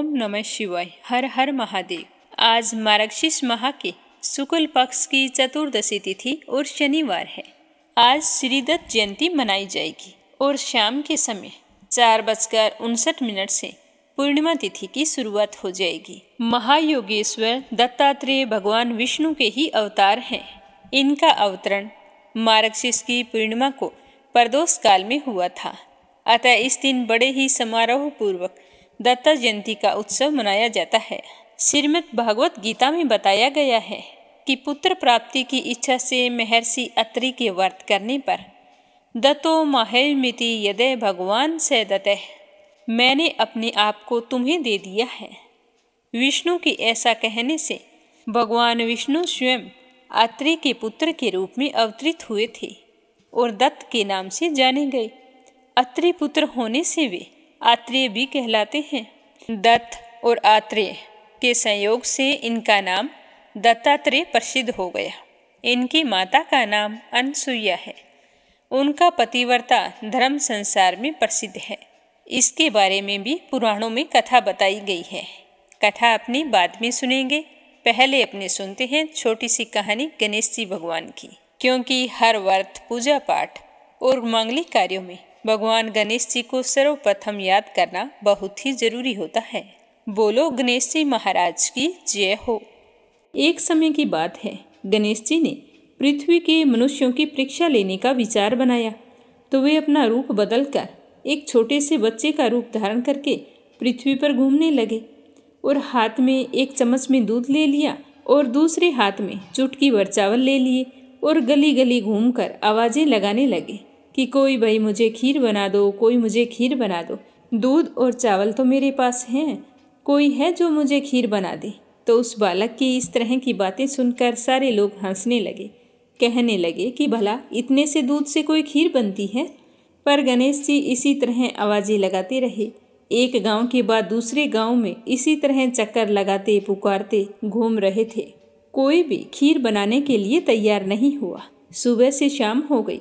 ओम नमः शिवाय। हर हर महादेव। आज मार्गशीर्ष माह के शुक्ल पक्ष की चतुर्दशी तिथि और शनिवार है। आज श्री दत्त जयंती मनाई जाएगी और शाम के समय 4:59 से पूर्णिमा तिथि की शुरुआत हो जाएगी। महायोगेश्वर दत्तात्रेय भगवान विष्णु के ही अवतार हैं। इनका अवतरण मार्गशीर्ष की पूर्णिमा को प्रदोष काल में हुआ था। अतः इस दिन बड़े ही समारोह पूर्वक दत्ता जयंती का उत्सव मनाया जाता है। श्रीमद् भागवत गीता में बताया गया है कि पुत्र प्राप्ति की इच्छा से महर्षि अत्रि के व्रत करने पर दत्तो माहेमिति यदे भगवान से दत्ते, मैंने अपने आप को तुम्हें दे दिया है। विष्णु के ऐसा कहने से भगवान विष्णु स्वयं अत्रि के पुत्र के रूप में अवतरित हुए थे और दत्त के नाम से जाने गए। अत्रि पुत्र होने से वे आत्रेय भी कहलाते हैं। दत्त और आत्रेय के संयोग से इनका नाम दत्तात्रेय प्रसिद्ध हो गया। इनकी माता का नाम अनसुईया है। उनका पतिव्रता धर्म संसार में प्रसिद्ध है। इसके बारे में भी पुराणों में कथा बताई गई है। कथा अपनी बाद में सुनेंगे, पहले अपने सुनते हैं छोटी सी कहानी गणेश जी भगवान की। क्योंकि हर व्रत, पूजा पाठ और मांगलिक कार्यों में भगवान गणेश जी को सर्वप्रथम याद करना बहुत ही जरूरी होता है। बोलो गणेश जी महाराज की जय हो। एक समय की बात है, गणेश जी ने पृथ्वी के मनुष्यों की परीक्षा लेने का विचार बनाया। तो वे अपना रूप बदलकर एक छोटे से बच्चे का रूप धारण करके पृथ्वी पर घूमने लगे और हाथ में एक चम्मच में दूध ले लिया और दूसरे हाथ में चुटकी भर चावल ले लिए और गली गली घूमकर आवाजें लगाने लगे कि कोई भाई मुझे खीर बना दो, कोई मुझे खीर बना दो। दूध और चावल तो मेरे पास हैं, कोई है जो मुझे खीर बना दे। तो उस बालक की इस तरह की बातें सुनकर सारे लोग हंसने लगे, कहने लगे कि भला इतने से दूध से कोई खीर बनती है। पर गणेश जी इसी तरह आवाजें लगाते रहे। एक गांव के बाद दूसरे गांव में इसी तरह चक्कर लगाते पुकारते घूम रहे थे। कोई भी खीर बनाने के लिए तैयार नहीं हुआ। सुबह से शाम हो गई।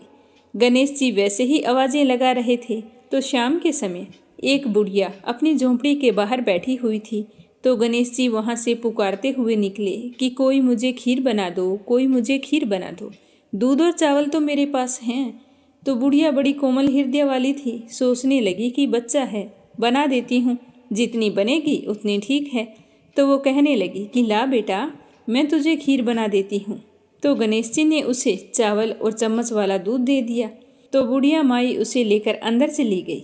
गणेश जी वैसे ही आवाजें लगा रहे थे। तो शाम के समय एक बुढ़िया अपनी झोंपड़ी के बाहर बैठी हुई थी। तो गणेश जी वहां से पुकारते हुए निकले कि कोई मुझे खीर बना दो, कोई मुझे खीर बना दो। दूध और चावल तो मेरे पास हैं। तो बुढ़िया बड़ी कोमल हृदय वाली थी। सोचने लगी कि बच्चा है, बना देती हूँ, जितनी बनेगी उतनी ठीक है। तो वो कहने लगी कि ला बेटा, मैं तुझे खीर बना देती हूँ। तो गणेश जी ने उसे चावल और चम्मच वाला दूध दे दिया। तो बुढ़िया माई उसे लेकर अंदर चली गई।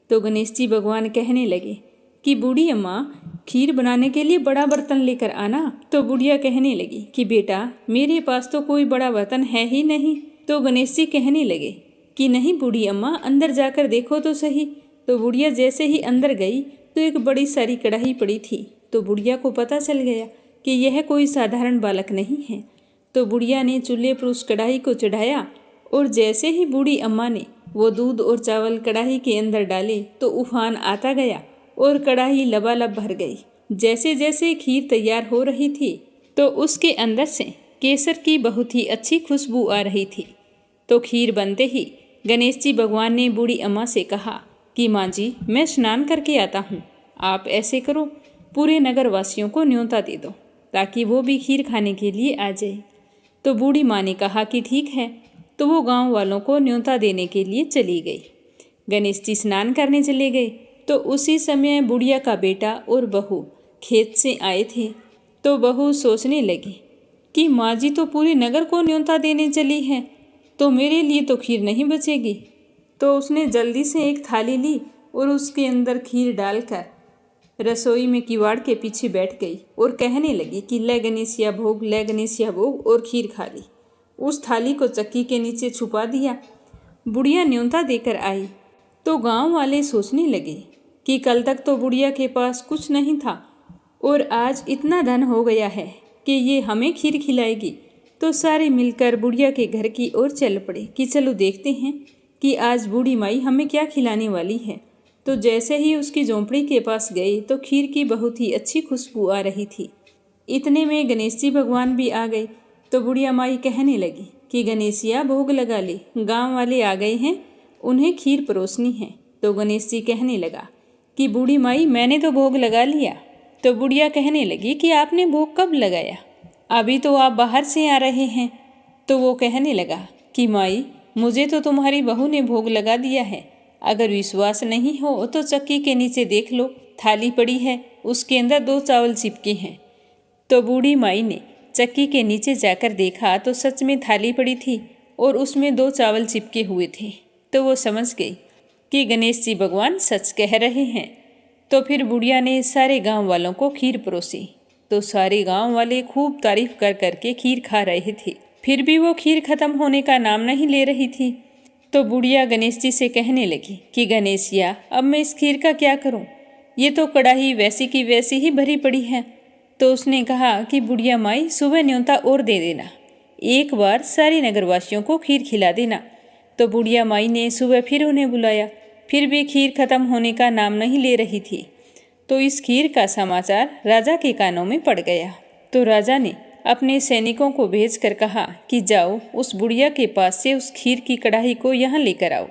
तो गणेश जी भगवान कहने लगे कि बूढ़ी अम्मा, खीर बनाने के लिए बड़ा बर्तन लेकर आना। तो बुढ़िया कहने लगी कि बेटा, मेरे पास तो कोई बड़ा बर्तन है ही नहीं। तो गणेश जी कहने लगे कि नहीं बूढ़ी अम्मा, अंदर जाकर देखो तो सही। तो बुढ़िया जैसे ही अंदर गई तो एक बड़ी सारी कढ़ाई पड़ी थी। तो बुढ़िया को पता चल गया कि यह कोई साधारण बालक नहीं है। तो बुढ़िया ने चूल्हे पर उस कढ़ाई को चढ़ाया और जैसे ही बूढ़ी अम्मा ने वो दूध और चावल कढ़ाई के अंदर डाले तो उफान आता गया और कढ़ाई लबालब भर गई। जैसे जैसे खीर तैयार हो रही थी तो उसके अंदर से केसर की बहुत ही अच्छी खुशबू आ रही थी। तो खीर बनते ही गणेश जी भगवान ने बूढ़ी अम्मा से कहा कि माँ जी, मैं स्नान करके आता हूँ। आप ऐसे करो, पूरे नगर वासियों को न्योता दे दो ताकि वो भी खीर खाने के लिए आ जाए। तो बूढ़ी माँ ने कहा कि ठीक है। तो वो गांव वालों को न्योता देने के लिए चली गई। गणेश जी स्नान करने चले गए। तो उसी समय बुढ़िया का बेटा और बहू खेत से आए थे। तो बहू सोचने लगी कि माँ जी तो पूरे नगर को न्योता देने चली है, तो मेरे लिए तो खीर नहीं बचेगी। तो उसने जल्दी से एक थाली ली और उसके अंदर खीर डालकर रसोई में किवाड़ के पीछे बैठ गई और कहने लगी कि ले गणेशिया भोग, ले गणेशिया भोग, और खीर खा ली। उस थाली को चक्की के नीचे छुपा दिया। बुढ़िया न्योता देकर आई। तो गांव वाले सोचने लगे कि कल तक तो बुढ़िया के पास कुछ नहीं था और आज इतना धन हो गया है कि ये हमें खीर खिलाएगी। तो सारे मिलकर बुढ़िया के घर की ओर चल पड़े कि चलो देखते हैं कि आज बूढ़ी माई हमें क्या खिलाने वाली है। तो जैसे ही उसकी झोंपड़ी के पास गए तो खीर की बहुत ही अच्छी खुशबू आ रही थी। इतने में गणेश जी भगवान भी आ गए। तो बुढ़िया माई कहने लगी कि गणेशिया भोग लगा ले, गांव वाले आ गए हैं, उन्हें खीर परोसनी है। तो गणेश जी कहने लगा कि बूढ़ी माई मैंने तो भोग लगा लिया। तो बुढ़िया कहने लगी कि आपने भोग कब लगाया? अभी तो आप बाहर से आ रहे हैं। तो वो कहने लगा कि माई मुझे तो तुम्हारी बहू ने भोग लगा दिया है। अगर विश्वास नहीं हो तो चक्की के नीचे देख लो, थाली पड़ी है, उसके अंदर 2 चावल चिपके हैं। तो बूढ़ी माई ने चक्की के नीचे जाकर देखा तो सच में थाली पड़ी थी और उसमें 2 चावल चिपके हुए थे। तो वो समझ गई कि गणेश जी भगवान सच कह रहे हैं। तो फिर बुढ़िया ने सारे गांव वालों को खीर परोसी। तो सारे गांव वाले खूब तारीफ कर करके खीर खा रहे थे। फिर भी वो खीर खत्म होने का नाम नहीं ले रही थी। तो बुढ़िया गणेश जी से कहने लगी कि गणेशिया, अब मैं इस खीर का क्या करूं? ये तो कढ़ाई वैसी की वैसी ही भरी पड़ी है। तो उसने कहा कि बुढ़िया माई सुबह न्योता और दे देना, एक बार सारे नगरवासियों को खीर खिला देना। तो बुढ़िया माई ने सुबह फिर उन्हें बुलाया, फिर भी खीर खत्म होने का नाम नहीं ले रही थी। तो इस खीर का समाचार राजा के कानों में पड़ गया। तो राजा ने अपने सैनिकों को भेजकर कहा कि जाओ उस बुढ़िया के पास से उस खीर की कढ़ाई को यहाँ लेकर आओ।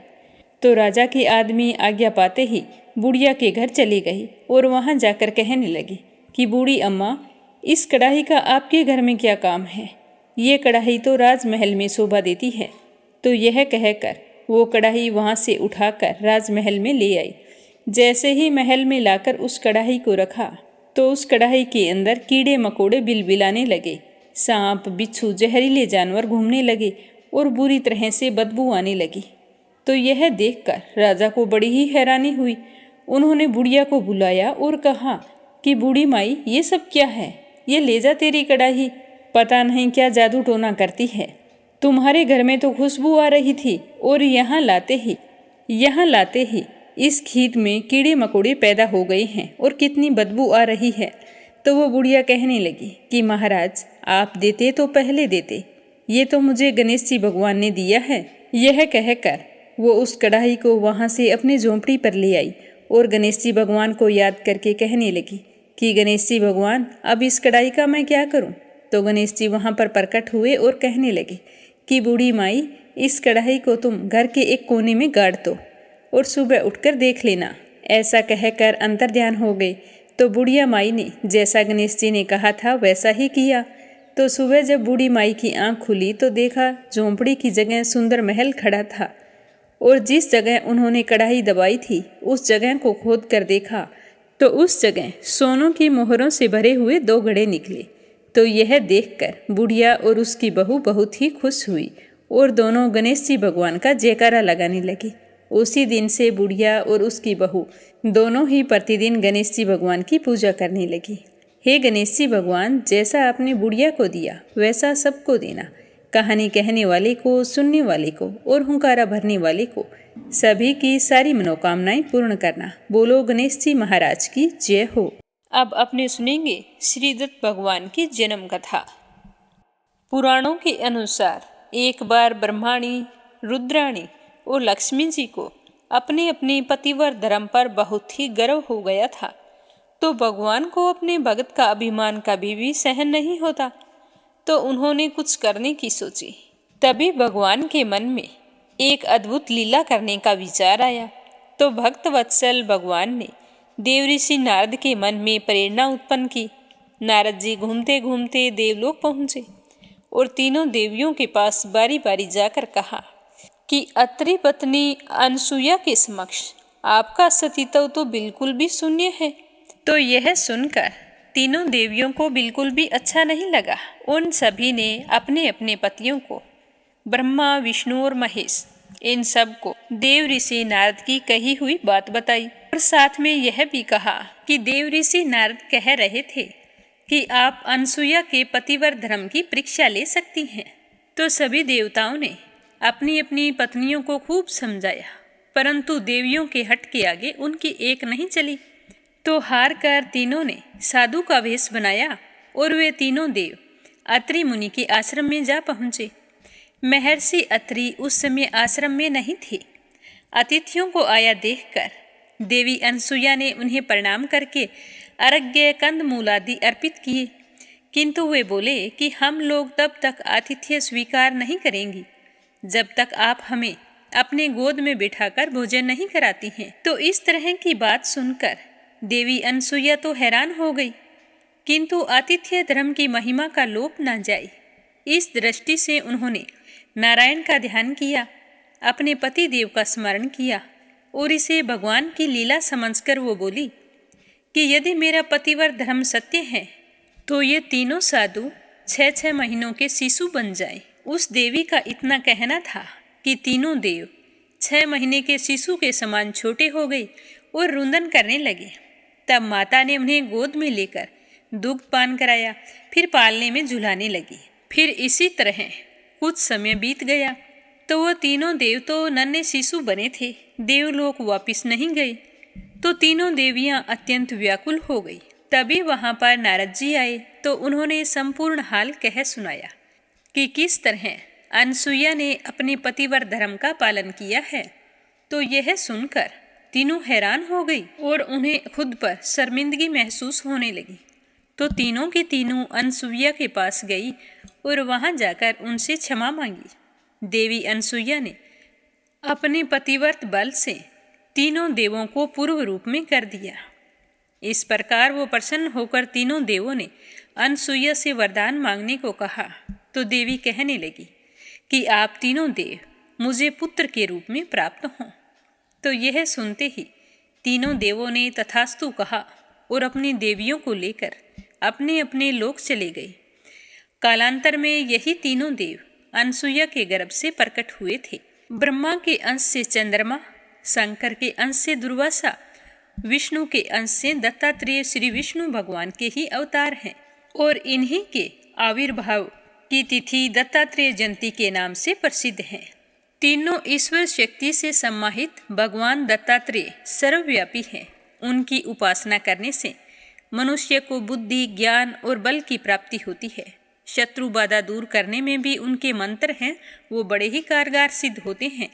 तो राजा के आदमी आज्ञा पाते ही बुढ़िया के घर चली गई और वहाँ जाकर कहने लगी कि बूढ़ी अम्मा, इस कढ़ाई का आपके घर में क्या काम है? ये कढ़ाई तो राजमहल में शोभा देती है। तो यह कहकर वो कढ़ाई वहाँ से उठाकर राजमहल में ले आई। जैसे ही महल में लाकर उस कढ़ाई को रखा तो उस कढ़ाई के अंदर कीड़े मकोड़े बिलबिलाने लगे, सांप बिच्छू जहरीले जानवर घूमने लगे और बुरी तरह से बदबू आने लगी। तो यह देखकर राजा को बड़ी ही हैरानी हुई। उन्होंने बुढ़िया को बुलाया और कहा कि बूढ़ी माई, ये सब क्या है? ये ले जा तेरी कढ़ाई, पता नहीं क्या जादू टोना करती है। तुम्हारे घर में तो खुशबू आ रही थी और यहाँ लाते ही इस खीर में कीड़े मकोड़े पैदा हो गए हैं और कितनी बदबू आ रही है। तो वो बुढ़िया कहने लगी कि महाराज, आप देते तो पहले देते, ये तो मुझे गणेश जी भगवान ने दिया है। यह कहकर वो उस कढ़ाई को वहाँ से अपनी झोंपड़ी पर ले आई और गणेश जी भगवान को याद करके कहने लगी कि गणेश जी भगवान, अब इस कढ़ाई का मैं क्या करूँ? तो गणेश जी वहाँ पर प्रकट हुए और कहने लगे कि बूढ़ी माई, इस कढ़ाई को तुम घर के एक कोने में गाड़ दो और सुबह उठकर देख लेना। ऐसा कहकर अंतर्ध्यान हो गए। तो बुढ़िया माई ने जैसा गणेश जी ने कहा था वैसा ही किया। तो सुबह जब बूढ़ी माई की आंख खुली तो देखा झोंपड़ी की जगह सुंदर महल खड़ा था और जिस जगह उन्होंने कढ़ाई दबाई थी उस जगह को खोद कर देखा तो उस जगह सोनों की मोहरों से भरे हुए 2 घड़े निकले। तो यह देखकर बुढ़िया और उसकी बहू बहुत ही खुश हुई और दोनों गणेश जी भगवान का जयकारा लगाने लगी। उसी दिन से बुढ़िया और उसकी बहू दोनों ही प्रतिदिन गणेश जी भगवान की पूजा करने लगी। हे गणेश जी भगवान, जैसा आपने बुढ़िया को दिया वैसा सबको देना। कहानी कहने वाले को, सुनने वाले को और हुंकारा भरने वाले को, सभी की सारी मनोकामनाएं पूर्ण करना। बोलो गणेश जी महाराज की जय हो। अब अपने सुनेंगे श्रीदत्त भगवान की जन्म कथा। पुराणों के अनुसार एक बार ब्रह्माणी, रुद्राणी और लक्ष्मी जी को अपने अपने पतिवर धर्म पर बहुत ही गर्व हो गया था। तो भगवान को अपने भगत का अभिमान कभी भी सहन नहीं होता। तो उन्होंने कुछ करने की सोची। तभी भगवान के मन में एक अद्भुत लीला करने का विचार आया। तो भक्त वत्सल भगवान ने देव ऋषि नारद के मन में प्रेरणा उत्पन्न की। नारद जी घूमते घूमते देवलोक पहुँचे और तीनों देवियों के पास बारी बारी जाकर कहा कि अत्रि पत्नी अनसुया के समक्ष आपका सतीत्व तो बिल्कुल भी शून्य है। तो यह सुनकर तीनों देवियों को बिल्कुल भी अच्छा नहीं लगा। उन सभी ने अपने अपने पतियों को, ब्रह्मा, विष्णु और महेश, इन सब को देव ऋषि नारद की कही हुई बात बताई और साथ में यह भी कहा कि देव ऋषि नारद कह रहे थे कि आप अनसुया के पतिवर धर्म की परीक्षा ले सकती हैं। तो सभी देवताओं ने अपनी अपनी पत्नियों को खूब समझाया, परंतु देवियों के हट के आगे उनकी एक नहीं चली। तो हार कर तीनों ने साधु का वेश बनाया और वे तीनों देव अत्रि मुनि के आश्रम में जा पहुँचे। महर्षि अत्रि उस समय आश्रम में नहीं थे। अतिथियों को आया देखकर देवी अनसुया ने उन्हें प्रणाम करके अर्घ्य, कंदमूल आदि अर्पित किए, किंतु वे बोले कि हम लोग तब तक आतिथ्य स्वीकार नहीं करेंगी जब तक आप हमें अपने गोद में बिठाकर भोजन नहीं कराती हैं। तो इस तरह की बात सुनकर देवी अनसुईया तो हैरान हो गई, किंतु आतिथ्य धर्म की महिमा का लोप न जाए, इस दृष्टि से उन्होंने नारायण का ध्यान किया, अपने पति देव का स्मरण किया और इसे भगवान की लीला समझकर वो बोली कि यदि मेरा पतिव्रत धर्म सत्य है तो ये तीनों साधु 6-6 महीनों के शिशु बन जाएं। उस देवी का इतना कहना था कि तीनों देव 6 महीने के शिशु के समान छोटे हो गए और रुंदन करने लगे। तब माता ने उन्हें गोद में लेकर दुग्ध पान कराया, फिर पालने में झुलाने लगी। फिर इसी तरह कुछ समय बीत गया तो वो तीनों देव तो नन्हे शिशु बने थे, देवलोक वापिस नहीं गए। तो तीनों देवियां अत्यंत व्याकुल हो गई। तभी वहां पर नारद जी आए तो उन्होंने संपूर्ण हाल कह सुनाया कि किस तरह अनसुईया ने अपने पतिव्रत धर्म का पालन किया है। तो यह सुनकर तीनों हैरान हो गई और उन्हें खुद पर शर्मिंदगी महसूस होने लगी। तो तीनों की तीनों अनसुईया के पास गई और वहां जाकर उनसे क्षमा मांगी। देवी अनसुईया ने अपने पतिव्रत बल से तीनों देवों को पूर्व रूप में कर दिया। इस प्रकार वो प्रसन्न होकर तीनों देवों ने अनसुईया से वरदान मांगने को कहा। तो देवी कहने लगी कि आप तीनों देव मुझे पुत्र के रूप में प्राप्त हों। तो यह सुनते ही तीनों देवों ने तथास्तु कहा और अपनी देवियों को लेकर अपने अपने लोक चले गए। कालांतर में यही तीनों देव अनसुईया के गर्भ से प्रकट हुए थे। ब्रह्मा के अंश से चंद्रमा, शंकर के अंश से दुर्वासा, विष्णु के अंश से दत्तात्रेय श्री विष्णु भगवान के ही अवतार हैं और इन्हीं के आविर्भाव की तिथि दत्तात्रेय जयंती के नाम से प्रसिद्ध है। तीनों ईश्वर शक्ति से सम्माहित भगवान दत्तात्रेय सर्वव्यापी हैं। उनकी उपासना करने से मनुष्य को बुद्धि, ज्ञान और बल की प्राप्ति होती है। शत्रु बाधा दूर करने में भी उनके मंत्र हैं, वो बड़े ही कारगर सिद्ध होते हैं।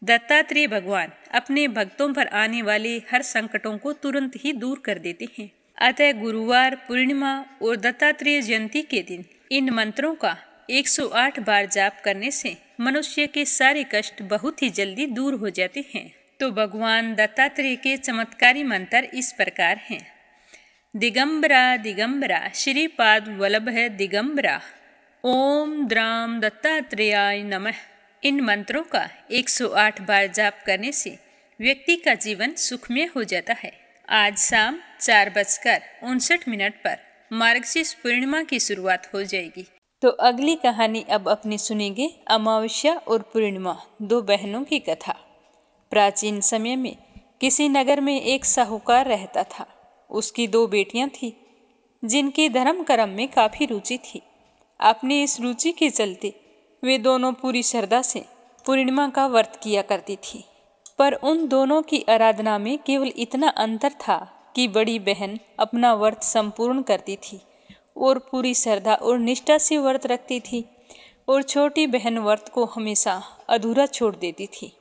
दत्तात्रेय भगवान अपने भक्तों पर आने वाले हर संकटों को तुरंत ही दूर कर देते हैं। अतः गुरुवार, पूर्णिमा और दत्तात्रेय जयंती के दिन इन मंत्रों का 108 बार जाप करने से मनुष्य के सारे कष्ट बहुत ही जल्दी दूर हो जाते हैं। तो भगवान दत्तात्रेय के चमत्कारी मंत्र इस प्रकार हैं। दिगंबरा दिगंबरा श्रीपाद वल्लभ दिगंबरा, ओम द्राम दत्तात्रेयाय नमः। इन मंत्रों का 108 बार जाप करने से व्यक्ति का जीवन सुखमय हो जाता है। आज शाम 4:59 पर मार्गशीर्ष पूर्णिमा की शुरुआत हो जाएगी। तो अगली कहानी अब अपनी सुनेंगे अमावस्या और पूर्णिमा, दो बहनों की कथा। प्राचीन समय में किसी नगर में एक साहूकार रहता था। उसकी 2 बेटियां थीं जिनकी धर्म कर्म में काफ़ी रुचि थी। अपनी इस रुचि के चलते वे दोनों पूरी श्रद्धा से पूर्णिमा का व्रत किया करती थी। पर उन दोनों की आराधना में केवल इतना अंतर था कि बड़ी बहन अपना व्रत संपूर्ण करती थी और पूरी श्रद्धा और निष्ठा से व्रत रखती थी और छोटी बहन व्रत को हमेशा अधूरा छोड़ देती थी।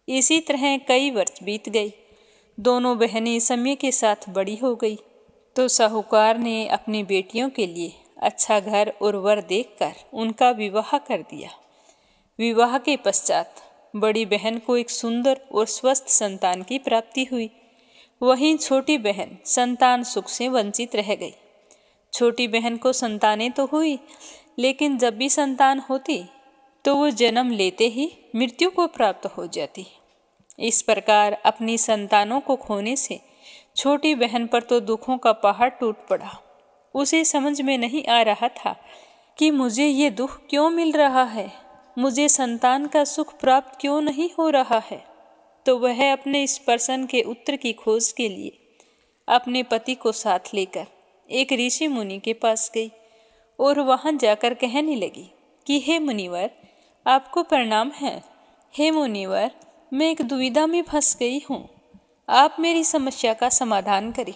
इसी तरह कई वर्ष बीत गए। दोनों बहनें समय के साथ बड़ी हो गई तो साहूकार ने अपनी बेटियों के लिए अच्छा घर और वर देखकर उनका विवाह कर दिया। विवाह के पश्चात बड़ी बहन को एक सुंदर और स्वस्थ संतान की प्राप्ति हुई। वहीं छोटी बहन संतान सुख से वंचित रह गई। छोटी बहन को संतानें तो हुई, लेकिन जब भी संतान होती तो वो जन्म लेते ही मृत्यु को प्राप्त हो जाती। इस प्रकार अपनी संतानों को खोने से छोटी बहन पर तो दुखों का पहाड़ टूट पड़ा। उसे समझ में नहीं आ रहा था कि मुझे ये दुख क्यों मिल रहा है, मुझे संतान का सुख प्राप्त क्यों नहीं हो रहा है। तो वह अपने इस प्रश्न के उत्तर की खोज के लिए अपने पति को साथ लेकर एक ऋषि मुनि के पास गई और वहां जाकर कहने लगी कि हे मुनिवर, आपको प्रणाम है। हे मुनिवर, मैं एक दुविधा में फंस गई हूँ, आप मेरी समस्या का समाधान करें।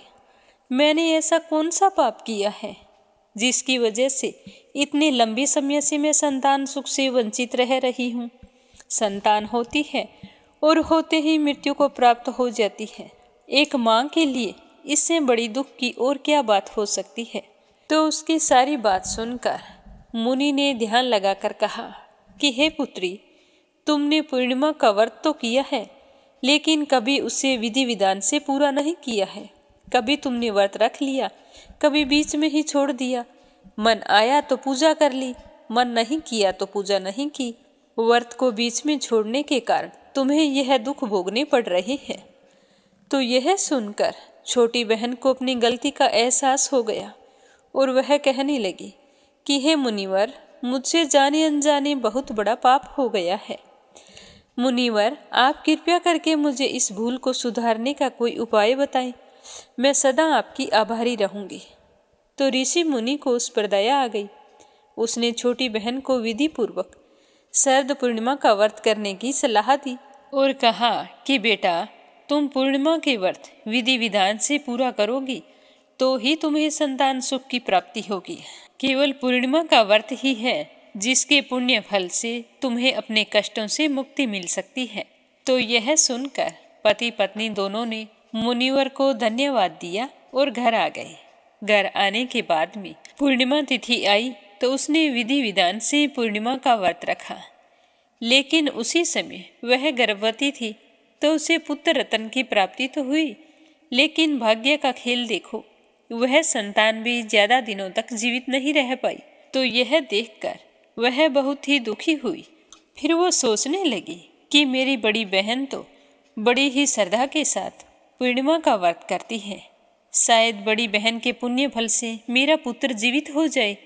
मैंने ऐसा कौन सा पाप किया है जिसकी वजह से इतने लंबे समय से मैं संतान सुख से वंचित रह रही हूँ। संतान होती है और होते ही मृत्यु को प्राप्त हो जाती है। एक माँ के लिए इससे बड़ी दुख की और क्या बात हो सकती है। तो उसकी सारी बात सुनकर मुनि ने ध्यान लगाकर कहा कि हे पुत्री, तुमने पूर्णिमा का व्रत तो किया है, लेकिन कभी उसे विधि विधान से पूरा नहीं किया है। कभी तुमने व्रत रख लिया, कभी बीच में ही छोड़ दिया। मन आया तो पूजा कर ली, मन नहीं किया तो पूजा नहीं की। व्रत को बीच में छोड़ने के कारण तुम्हें यह दुख भोगने पड़ रहे हैं। तो यह सुनकर छोटी बहन को अपनी गलती का एहसास हो गया और वह कहने लगी कि हे मुनिवर, मुझसे जाने अनजाने बहुत बड़ा पाप हो गया है। मुनिवर, आप कृपया करके मुझे इस भूल को सुधारने का कोई उपाय बताएं। मैं सदा आपकी आभारी रहूंगी। तो ऋषि मुनि को उस पर दया आ गई। उसने छोटी बहन को विधि पूर्वक शरद पूर्णिमा का व्रत करने की सलाह दी और कहा कि बेटा, तुम पूर्णिमा के व्रत विधि विधान से पूरा करोगी तो ही तुम्हें संतान सुख की प्राप्ति होगी। केवल पूर्णिमा का व्रत ही है जिसके पुण्य फल से तुम्हें अपने कष्टों से मुक्ति मिल सकती है। तो यह सुनकर पति पत्नी दोनों ने मुनिवर को धन्यवाद दिया और घर आ गए। घर आने के बाद में पूर्णिमा तिथि आई तो उसने विधि विधान से पूर्णिमा का व्रत रखा, लेकिन उसी समय वह गर्भवती थी। तो उसे पुत्र रत्न की प्राप्ति तो हुई, लेकिन भाग्य का खेल देखो, वह संतान भी ज्यादा दिनों तक जीवित नहीं रह पाई। तो यह देखकर वह बहुत ही दुखी हुई। फिर वो सोचने लगी कि मेरी बड़ी बहन तो बड़ी ही श्रद्धा के साथ पूर्णिमा का व्रत करती है, शायद बड़ी बहन के पुण्य फल से मेरा पुत्र जीवित हो जाए।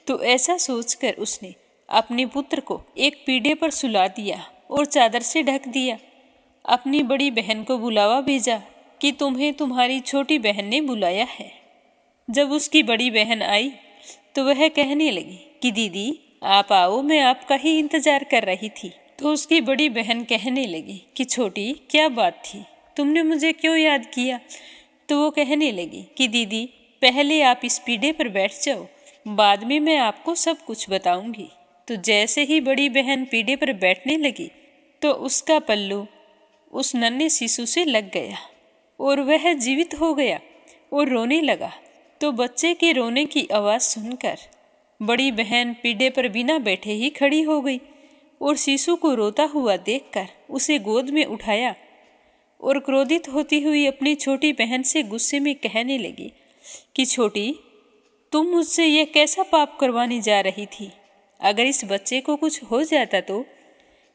तो ऐसा सोचकर उसने अपने पुत्र को एक पीढ़े पर सुला दिया और चादर से ढक दिया। अपनी बड़ी बहन को बुलावा भेजा कि तुम्हें तुम्हारी छोटी बहन ने बुलाया है। जब उसकी बड़ी बहन आई तो वह कहने लगी कि दीदी आप आओ, मैं आपका ही इंतजार कर रही थी। तो उसकी बड़ी बहन कहने लगी कि छोटी, क्या बात थी, तुमने मुझे क्यों याद किया? तो वो कहने लगी कि दीदी, पहले आप इस पीढ़े पर बैठ जाओ, बाद में मैं आपको सब कुछ बताऊंगी। तो जैसे ही बड़ी बहन पीढ़े पर बैठने लगी तो उसका पल्लू उस नन्हे शिशु से लग गया और वह जीवित हो गया और रोने लगा। तो बच्चे के रोने की आवाज़ सुनकर बड़ी बहन पीढ़े पर बिना बैठे ही खड़ी हो गई और शिशु को रोता हुआ देखकर उसे गोद में उठाया और क्रोधित होती हुई अपनी छोटी बहन से गुस्से में कहने लगी कि छोटी, तुम मुझसे यह कैसा पाप करवाने जा रही थी? अगर इस बच्चे को कुछ हो जाता तो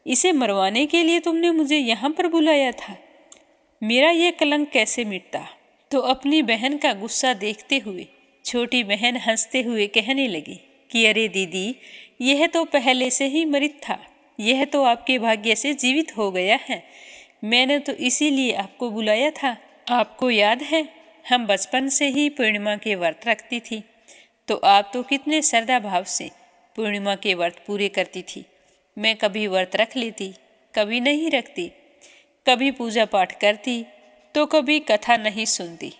इसे मरवाने के लिए तुमने मुझे यहाँ पर बुलाया था। मेरा यह कलंक कैसे मिटता? तो अपनी बहन का गुस्सा देखते हुए छोटी बहन हंसते हुए कहने लगी कि अरे दीदी, यह तो पहले से ही मृत था, यह तो आपके भाग्य से जीवित हो गया है। मैंने तो इसीलिए आपको बुलाया था। आपको याद है, हम बचपन से ही पूर्णिमा के व्रत रखती थी। तो आप तो कितने श्रद्धा भाव से पूर्णिमा के व्रत पूरे करती थी। मैं कभी व्रत रख लेती, कभी नहीं रखती, कभी पूजा पाठ करती तो कभी कथा नहीं सुनती।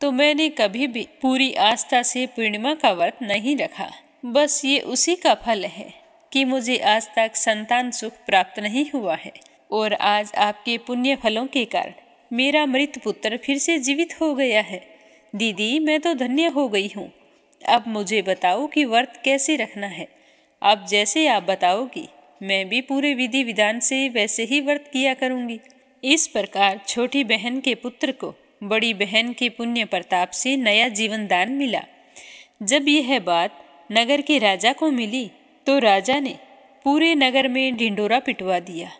तो मैंने कभी भी पूरी आस्था से पूर्णिमा का व्रत नहीं रखा। बस ये उसी का फल है कि मुझे आज तक संतान सुख प्राप्त नहीं हुआ है और आज आपके पुण्य फलों के कारण मेरा मृत पुत्र फिर से जीवित हो गया है। दीदी, मैं तो धन्य हो गई हूँ। अब मुझे बताओ कि व्रत कैसे रखना है। अब जैसे आप बताओगी मैं भी पूरे विधि विधान से वैसे ही व्रत किया करूँगी। इस प्रकार छोटी बहन के पुत्र को बड़ी बहन के पुण्य प्रताप से नया जीवन दान मिला। जब यह बात नगर के राजा को मिली तो राजा ने पूरे नगर में ढिंढोरा पिटवा दिया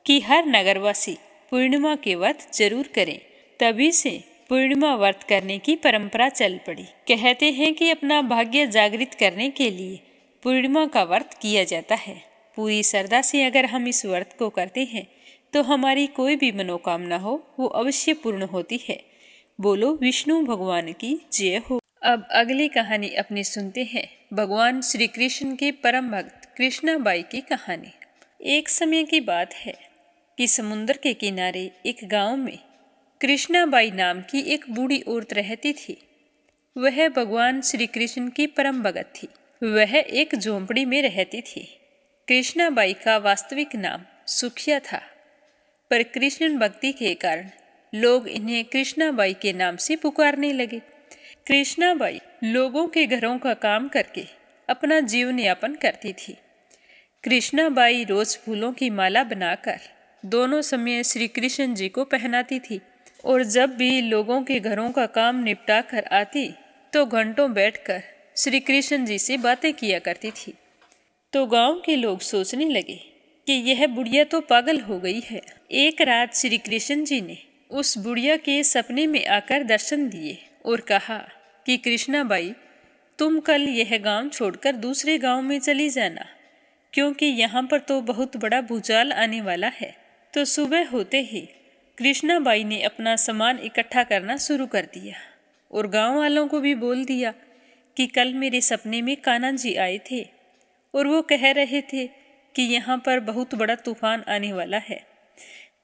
कि हर नगरवासी पूर्णिमा के व्रत जरूर करें। तभी से पूर्णिमा व्रत करने की परंपरा चल पड़ी। कहते हैं कि अपना भाग्य जागृत करने के लिए पूर्णिमा का व्रत किया जाता है। पूरी श्रद्धा से अगर हम इस व्रत को करते हैं तो हमारी कोई भी मनोकामना हो वो अवश्य पूर्ण होती है। बोलो विष्णु भगवान की जय हो। अब अगली कहानी अपनी सुनते हैं भगवान श्री कृष्ण के परम भक्त कृष्णाबाई की कहानी। एक समय की बात है कि समुद्र के किनारे एक गांव में कृष्णाबाई नाम की एक बूढ़ी औरत रहती थी। वह भगवान श्री कृष्ण की परम भक्त थी। वह एक झोंपड़ी में रहती थी। कृष्णाबाई का वास्तविक नाम सुखिया था, पर कृष्ण भक्ति के कारण लोग इन्हें कृष्णाबाई के नाम से पुकारने लगे। कृष्णाबाई लोगों के घरों का काम करके अपना जीवन यापन करती थी। कृष्णाबाई रोज फूलों की माला बनाकर दोनों समय श्री कृष्ण जी को पहनाती थी और जब भी लोगों के घरों का काम निपटा कर आती तो घंटों बैठकर श्री कृष्ण जी से बातें किया करती थी। तो गांव के लोग सोचने लगे कि यह बुढ़िया तो पागल हो गई है। एक रात श्री कृष्ण जी ने उस बुढ़िया के सपने में आकर दर्शन दिए और कहा कि कृष्णाबाई, तुम कल यह गांव छोड़कर दूसरे गांव में चली जाना, क्योंकि यहाँ पर तो बहुत बड़ा भूचाल आने वाला है। तो सुबह होते ही कृष्णाबाई ने अपना सामान इकट्ठा करना शुरू कर दिया और गांव वालों को भी बोल दिया कि कल मेरे सपने में कान्हा जी आए थे और वो कह रहे थे कि यहाँ पर बहुत बड़ा तूफान आने वाला है,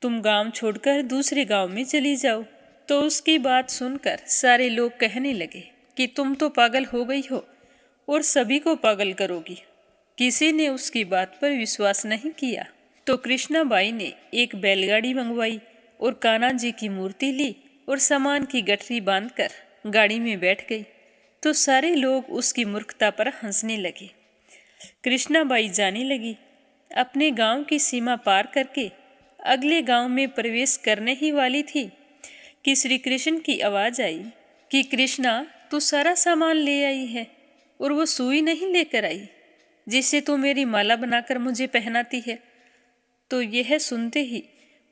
तुम गांव छोड़कर दूसरे गांव में चली जाओ। तो उसकी बात सुनकर सारे लोग कहने लगे कि तुम तो पागल हो गई हो और सभी को पागल करोगी। किसी ने उसकी बात पर विश्वास नहीं किया। तो कृष्णाबाई ने एक बैलगाड़ी मंगवाई और कान्हा जी की मूर्ति ली और सामान की गठरी बांधकर गाड़ी में बैठ गई। तो सारे लोग उसकी मूर्खता पर हंसने लगे। कृष्णाबाई जाने लगी। अपने गांव की सीमा पार करके अगले गांव में प्रवेश करने ही वाली थी कि श्री कृष्ण की आवाज़ आई कि कृष्णा, तू सारा सामान ले आई है और वो सुई नहीं लेकर आई जिससे तू मेरी माला बनाकर मुझे पहनाती है। तो यह सुनते ही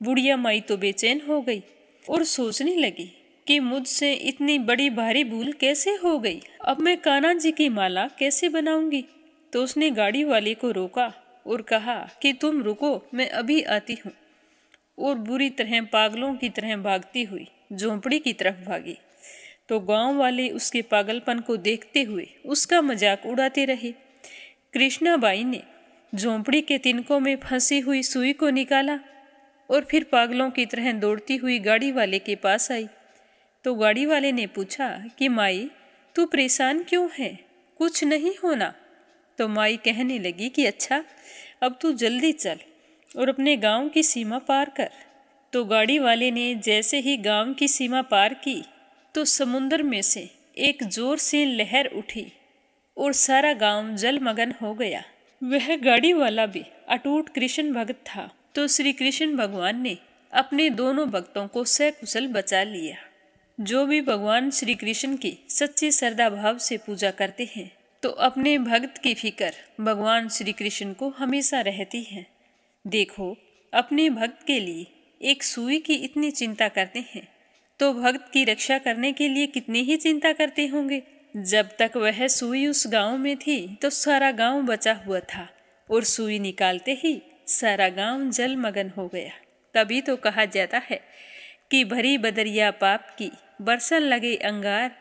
बुढ़िया माई तो बेचैन हो गई और सोचने लगी कि मुझसे इतनी बड़ी भारी भूल कैसे हो गई, अब मैं कान्हा जी की माला कैसे बनाऊंगी। तो उसने गाड़ी वाले को रोका और कहा कि तुम रुको, मैं अभी आती हूँ। और बुरी तरह पागलों की तरह भागती हुई झोंपड़ी की तरफ भागी। तो गांव वाले उसके पागलपन को देखते हुए उसका मजाक उड़ाते रहे। कृष्णाबाई ने झोंपड़ी के तिनकों में फंसी हुई सुई को निकाला और फिर पागलों की तरह दौड़ती हुई गाड़ी वाले के पास आई। तो गाड़ी वाले ने पूछा कि माई, तू परेशान क्यों है, कुछ नहीं होना। तो माई कहने लगी कि अच्छा, अब तू जल्दी चल और अपने गांव की सीमा पार कर। तो गाड़ी वाले ने जैसे ही गांव की सीमा पार की तो समुद्र में से एक जोर से लहर उठी और सारा गांव जलमग्न हो गया। वह गाड़ी वाला भी अटूट कृष्ण भक्त था। तो श्री कृष्ण भगवान ने अपने दोनों भक्तों को सकुशल बचा लिया। जो भी भगवान श्री कृष्ण की सच्ची श्रद्धा भाव से पूजा करते हैं तो अपने भक्त की फिक्र भगवान श्री कृष्ण को हमेशा रहती है। देखो, अपने भक्त के लिए एक सुई की इतनी चिंता करते हैं तो भक्त की रक्षा करने के लिए कितनी ही चिंता करते होंगे। जब तक वह सुई उस गांव में थी तो सारा गांव बचा हुआ था और सुई निकालते ही सारा गांव जलमग्न हो गया। तभी तो कहा जाता है कि भरी बदरिया पाप की बरसन लगे अंगार,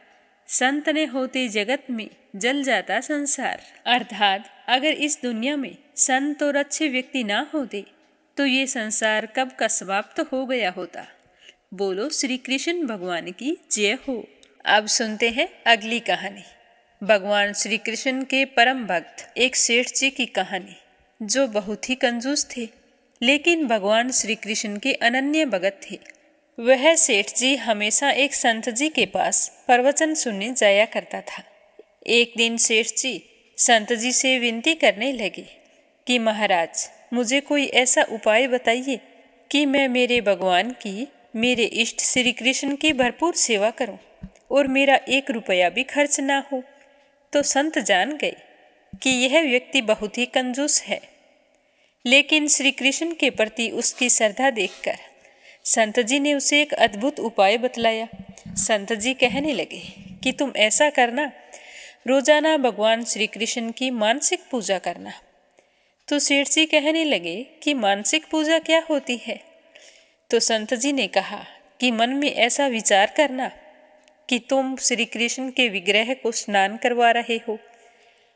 संत ने होते जगत में जल जाता संसार। अर्थात अगर इस दुनिया में संत और अच्छे व्यक्ति ना होते तो ये संसार कब का समाप्त हो गया होता। बोलो श्री कृष्ण भगवान की जय हो। अब सुनते हैं अगली कहानी। भगवान श्री कृष्ण के परम भक्त एक सेठ जी की कहानी, जो बहुत ही कंजूस थे लेकिन भगवान श्री कृष्ण के अनन्य भगत थे। वह सेठ जी हमेशा एक संत जी के पास प्रवचन सुनने जाया करता था। एक दिन सेठ जी संत जी से विनती करने लगे कि महाराज, मुझे कोई ऐसा उपाय बताइए कि मैं मेरे भगवान की, मेरे इष्ट श्री कृष्ण की भरपूर सेवा करूं और मेरा 1 रुपया भी खर्च ना हो। तो संत जान गए कि यह व्यक्ति बहुत ही कंजूस है, लेकिन श्री कृष्ण के प्रति उसकी श्रद्धा देखकर संत जी ने उसे एक अद्भुत उपाय बतलाया। संत जी कहने लगे कि तुम ऐसा करना, रोजाना भगवान श्री कृष्ण की मानसिक पूजा करना। तो सेठ जी कहने लगे कि मानसिक पूजा क्या होती है। तो संत जी ने कहा कि मन में ऐसा विचार करना कि तुम श्री कृष्ण के विग्रह को स्नान करवा रहे हो,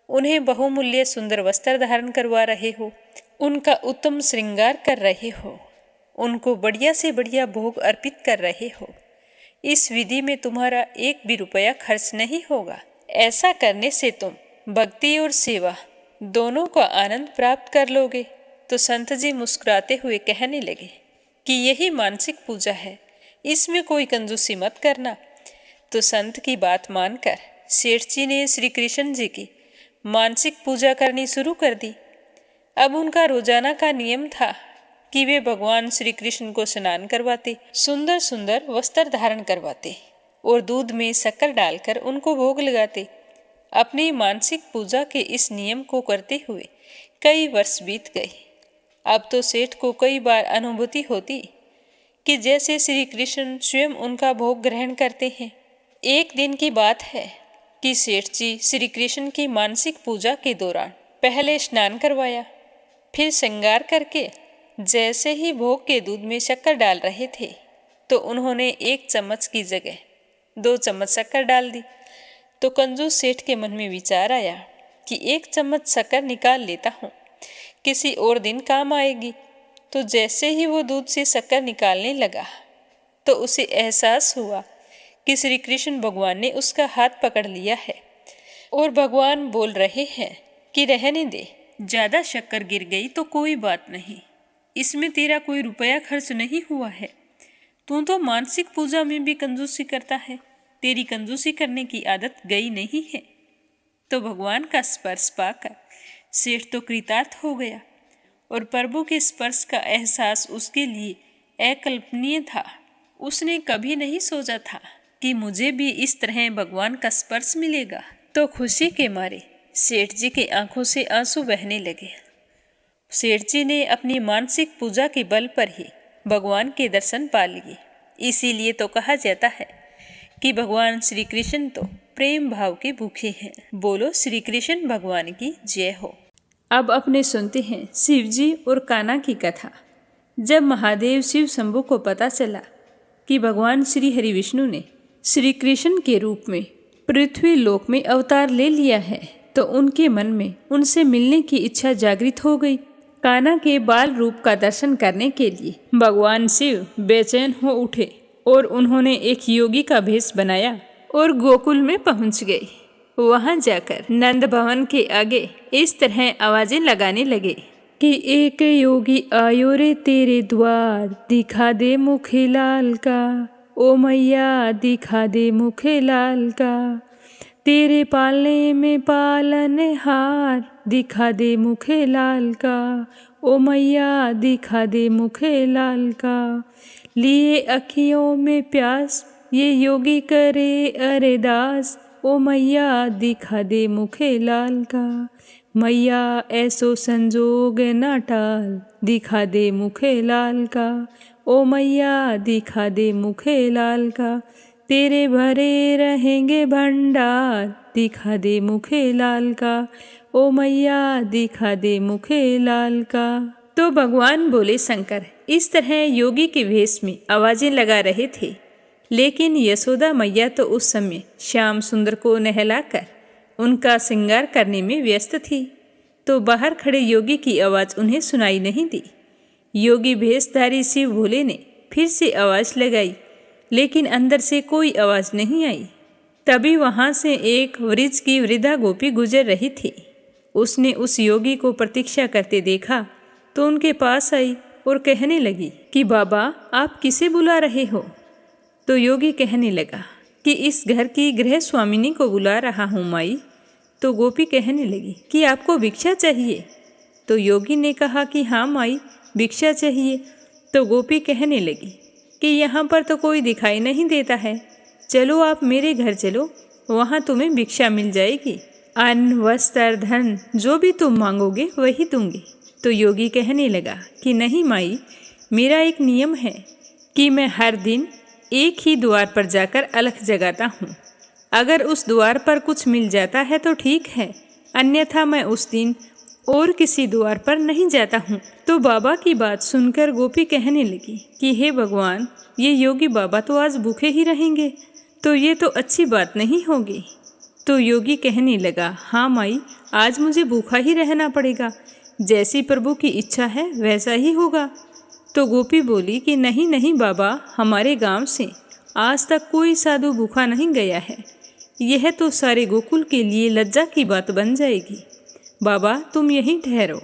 उन्हें बहुमूल्य सुंदर वस्त्र धारण करवा रहे हो, उनका उत्तम श्रृंगार कर रहे हो, उनको बढ़िया से बढ़िया भोग अर्पित कर रहे हो। इस विधि में तुम्हारा 1 भी रुपया खर्च नहीं होगा। ऐसा करने से तुम भक्ति और सेवा दोनों का आनंद प्राप्त कर लोगे। तो संत जी मुस्कुराते हुए कहने लगे कि यही मानसिक पूजा है, इसमें कोई कंजूसी मत करना। तो संत की बात मानकर सेठ जी ने श्री कृष्ण जी की मानसिक पूजा करनी शुरू कर दी। अब उनका रोजाना का नियम था कि वे भगवान श्री कृष्ण को स्नान करवाते, सुंदर सुंदर वस्त्र धारण करवाते और दूध में शक्कर डालकर उनको भोग लगाते। अपनी मानसिक पूजा के इस नियम को करते हुए कई वर्ष बीत गए। अब तो सेठ को कई बार अनुभूति होती कि जैसे श्री कृष्ण स्वयं उनका भोग ग्रहण करते हैं। एक दिन की बात है कि सेठ जी श्री कृष्ण की मानसिक पूजा के दौरान पहले स्नान करवाया, फिर श्रृंगार करके जैसे ही भोग के दूध में शक्कर डाल रहे थे तो उन्होंने 1 चम्मच की जगह 2 चम्मच शक्कर डाल दी। तो कंजूस सेठ के मन में विचार आया कि 1 चम्मच शक्कर निकाल लेता हूँ, किसी और दिन काम आएगी। तो जैसे ही वो दूध से शक्कर निकालने लगा तो उसे एहसास हुआ कि श्री कृष्ण भगवान ने उसका हाथ पकड़ लिया है और भगवान बोल रहे हैं कि रहने दे, ज़्यादा शक्कर गिर गई तो कोई बात नहीं, इसमें तेरा कोई रुपया खर्च नहीं हुआ है। तू तो मानसिक पूजा में भी कंजूसी करता है, तेरी कंजूसी करने की आदत गई नहीं है। तो भगवान का स्पर्श पाकर सेठ तो कृतार्थ हो गया और प्रभु के स्पर्श का एहसास उसके लिए अकल्पनीय था। उसने कभी नहीं सोचा था कि मुझे भी इस तरह भगवान का स्पर्श मिलेगा। तो खुशी के मारे सेठ जी की आंखों से आंसू बहने लगे। सेठ जी ने अपनी मानसिक पूजा के बल पर ही भगवान के दर्शन पा लिए। इसीलिए तो कहा जाता है कि भगवान श्री कृष्ण तो प्रेम भाव के भूखे हैं। बोलो श्री कृष्ण भगवान की जय हो। अब अपने सुनते हैं शिव जी और कान्हा की कथा। जब महादेव शिव शंभु को पता चला कि भगवान श्री हरि विष्णु ने श्री कृष्ण के रूप में पृथ्वी लोक में अवतार ले लिया है तो उनके मन में उनसे मिलने की इच्छा जागृत हो गई। कान्हा के बाल रूप का दर्शन करने के लिए भगवान शिव बेचैन हो उठे और उन्होंने एक योगी का भेष बनाया और गोकुल में पहुंच गए। वहां जाकर नंद भवन के आगे इस तरह आवाजें लगाने लगे कि एक योगी आयो रे तेरे द्वार, दिखा दे मुखे लाल का, ओ मैया दिखा दे मुखे लाल का, तेरे पालने में पालनहार, दिखा दे मुखे लाल का, ओ मैया दिखा दे मुखे लाल का। लिए अखियों में प्यास ये योगी करे अरेदास, ओ मैया दिखा दे मुखे लाल का, मैया ऐसो संजोग न टाल, दिखा दे मुखे लाल का, ओ मैया दिखा दे मुखे लाल का, तेरे भरे रहेंगे भंडार, दिखा दे मुखे लाल का, ओ मैया दिखा दे मुखे लाल का। तो भगवान बोले शंकर इस तरह योगी के वेश में आवाजें लगा रहे थे, लेकिन यशोदा मैया तो उस समय श्याम सुंदर को नहलाकर उनका श्रृंगार करने में व्यस्त थी। तो बाहर खड़े योगी की आवाज़ उन्हें सुनाई नहीं दी। योगी भेषधारी शिव भोले ने फिर से आवाज़ लगाई, लेकिन अंदर से कोई आवाज़ नहीं आई। तभी वहाँ से एक वृक्ष की वृद्धा गोपी गुजर रही थी। उसने उस योगी को प्रतीक्षा करते देखा तो उनके पास आई और कहने लगी कि बाबा आप किसे बुला रहे हो। तो योगी कहने लगा कि इस घर की गृह स्वामिनी को बुला रहा हूँ माई। तो गोपी कहने लगी कि आपको भिक्षा चाहिए। तो योगी ने कहा कि हाँ माई भिक्षा चाहिए। तो गोपी कहने लगी कि यहाँ पर तो कोई दिखाई नहीं देता है, चलो आप मेरे घर चलो, वहाँ तुम्हें भिक्षा मिल जाएगी, अन्न वस्त्र धन जो भी तुम मांगोगे वही दूंगी। तो योगी कहने लगा कि नहीं माई, मेरा एक नियम है कि मैं हर दिन एक ही द्वार पर जाकर अलख जगाता हूँ। अगर उस द्वार पर कुछ मिल जाता है तो ठीक है, अन्यथा मैं उस दिन और किसी द्वार पर नहीं जाता हूँ। तो बाबा की बात सुनकर गोपी कहने लगी कि हे भगवान, ये योगी बाबा तो आज भूखे ही रहेंगे, तो ये तो अच्छी बात नहीं होगी। तो योगी कहने लगा हाँ माई, आज मुझे भूखा ही रहना पड़ेगा, जैसी प्रभु की इच्छा है वैसा ही होगा। तो गोपी बोली कि नहीं नहीं बाबा, हमारे गांव से आज तक कोई साधु भूखा नहीं गया है, यह तो सारे गोकुल के लिए लज्जा की बात बन जाएगी। बाबा तुम यहीं ठहरो,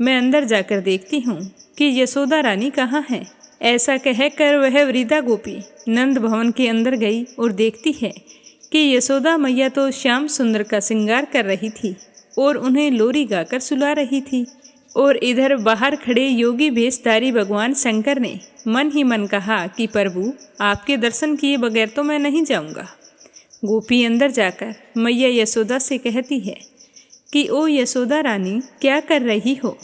मैं अंदर जाकर देखती हूँ कि यशोदा रानी कहाँ है। ऐसा कहकर वह वृद्धा गोपी नंद भवन के अंदर गई और देखती है कि यशोदा मैया तो श्याम सुंदर का श्रृंगार कर रही थी और उन्हें लोरी गाकर सुला रही थी। और इधर बाहर खड़े योगी भेषधारी भगवान शंकर ने मन ही मन कहा कि प्रभु, आपके दर्शन किए बगैर तो मैं नहीं जाऊंगा। गोपी अंदर जाकर मैया यशोदा से कहती है कि ओ यशोदा रानी, क्या कर रही हो?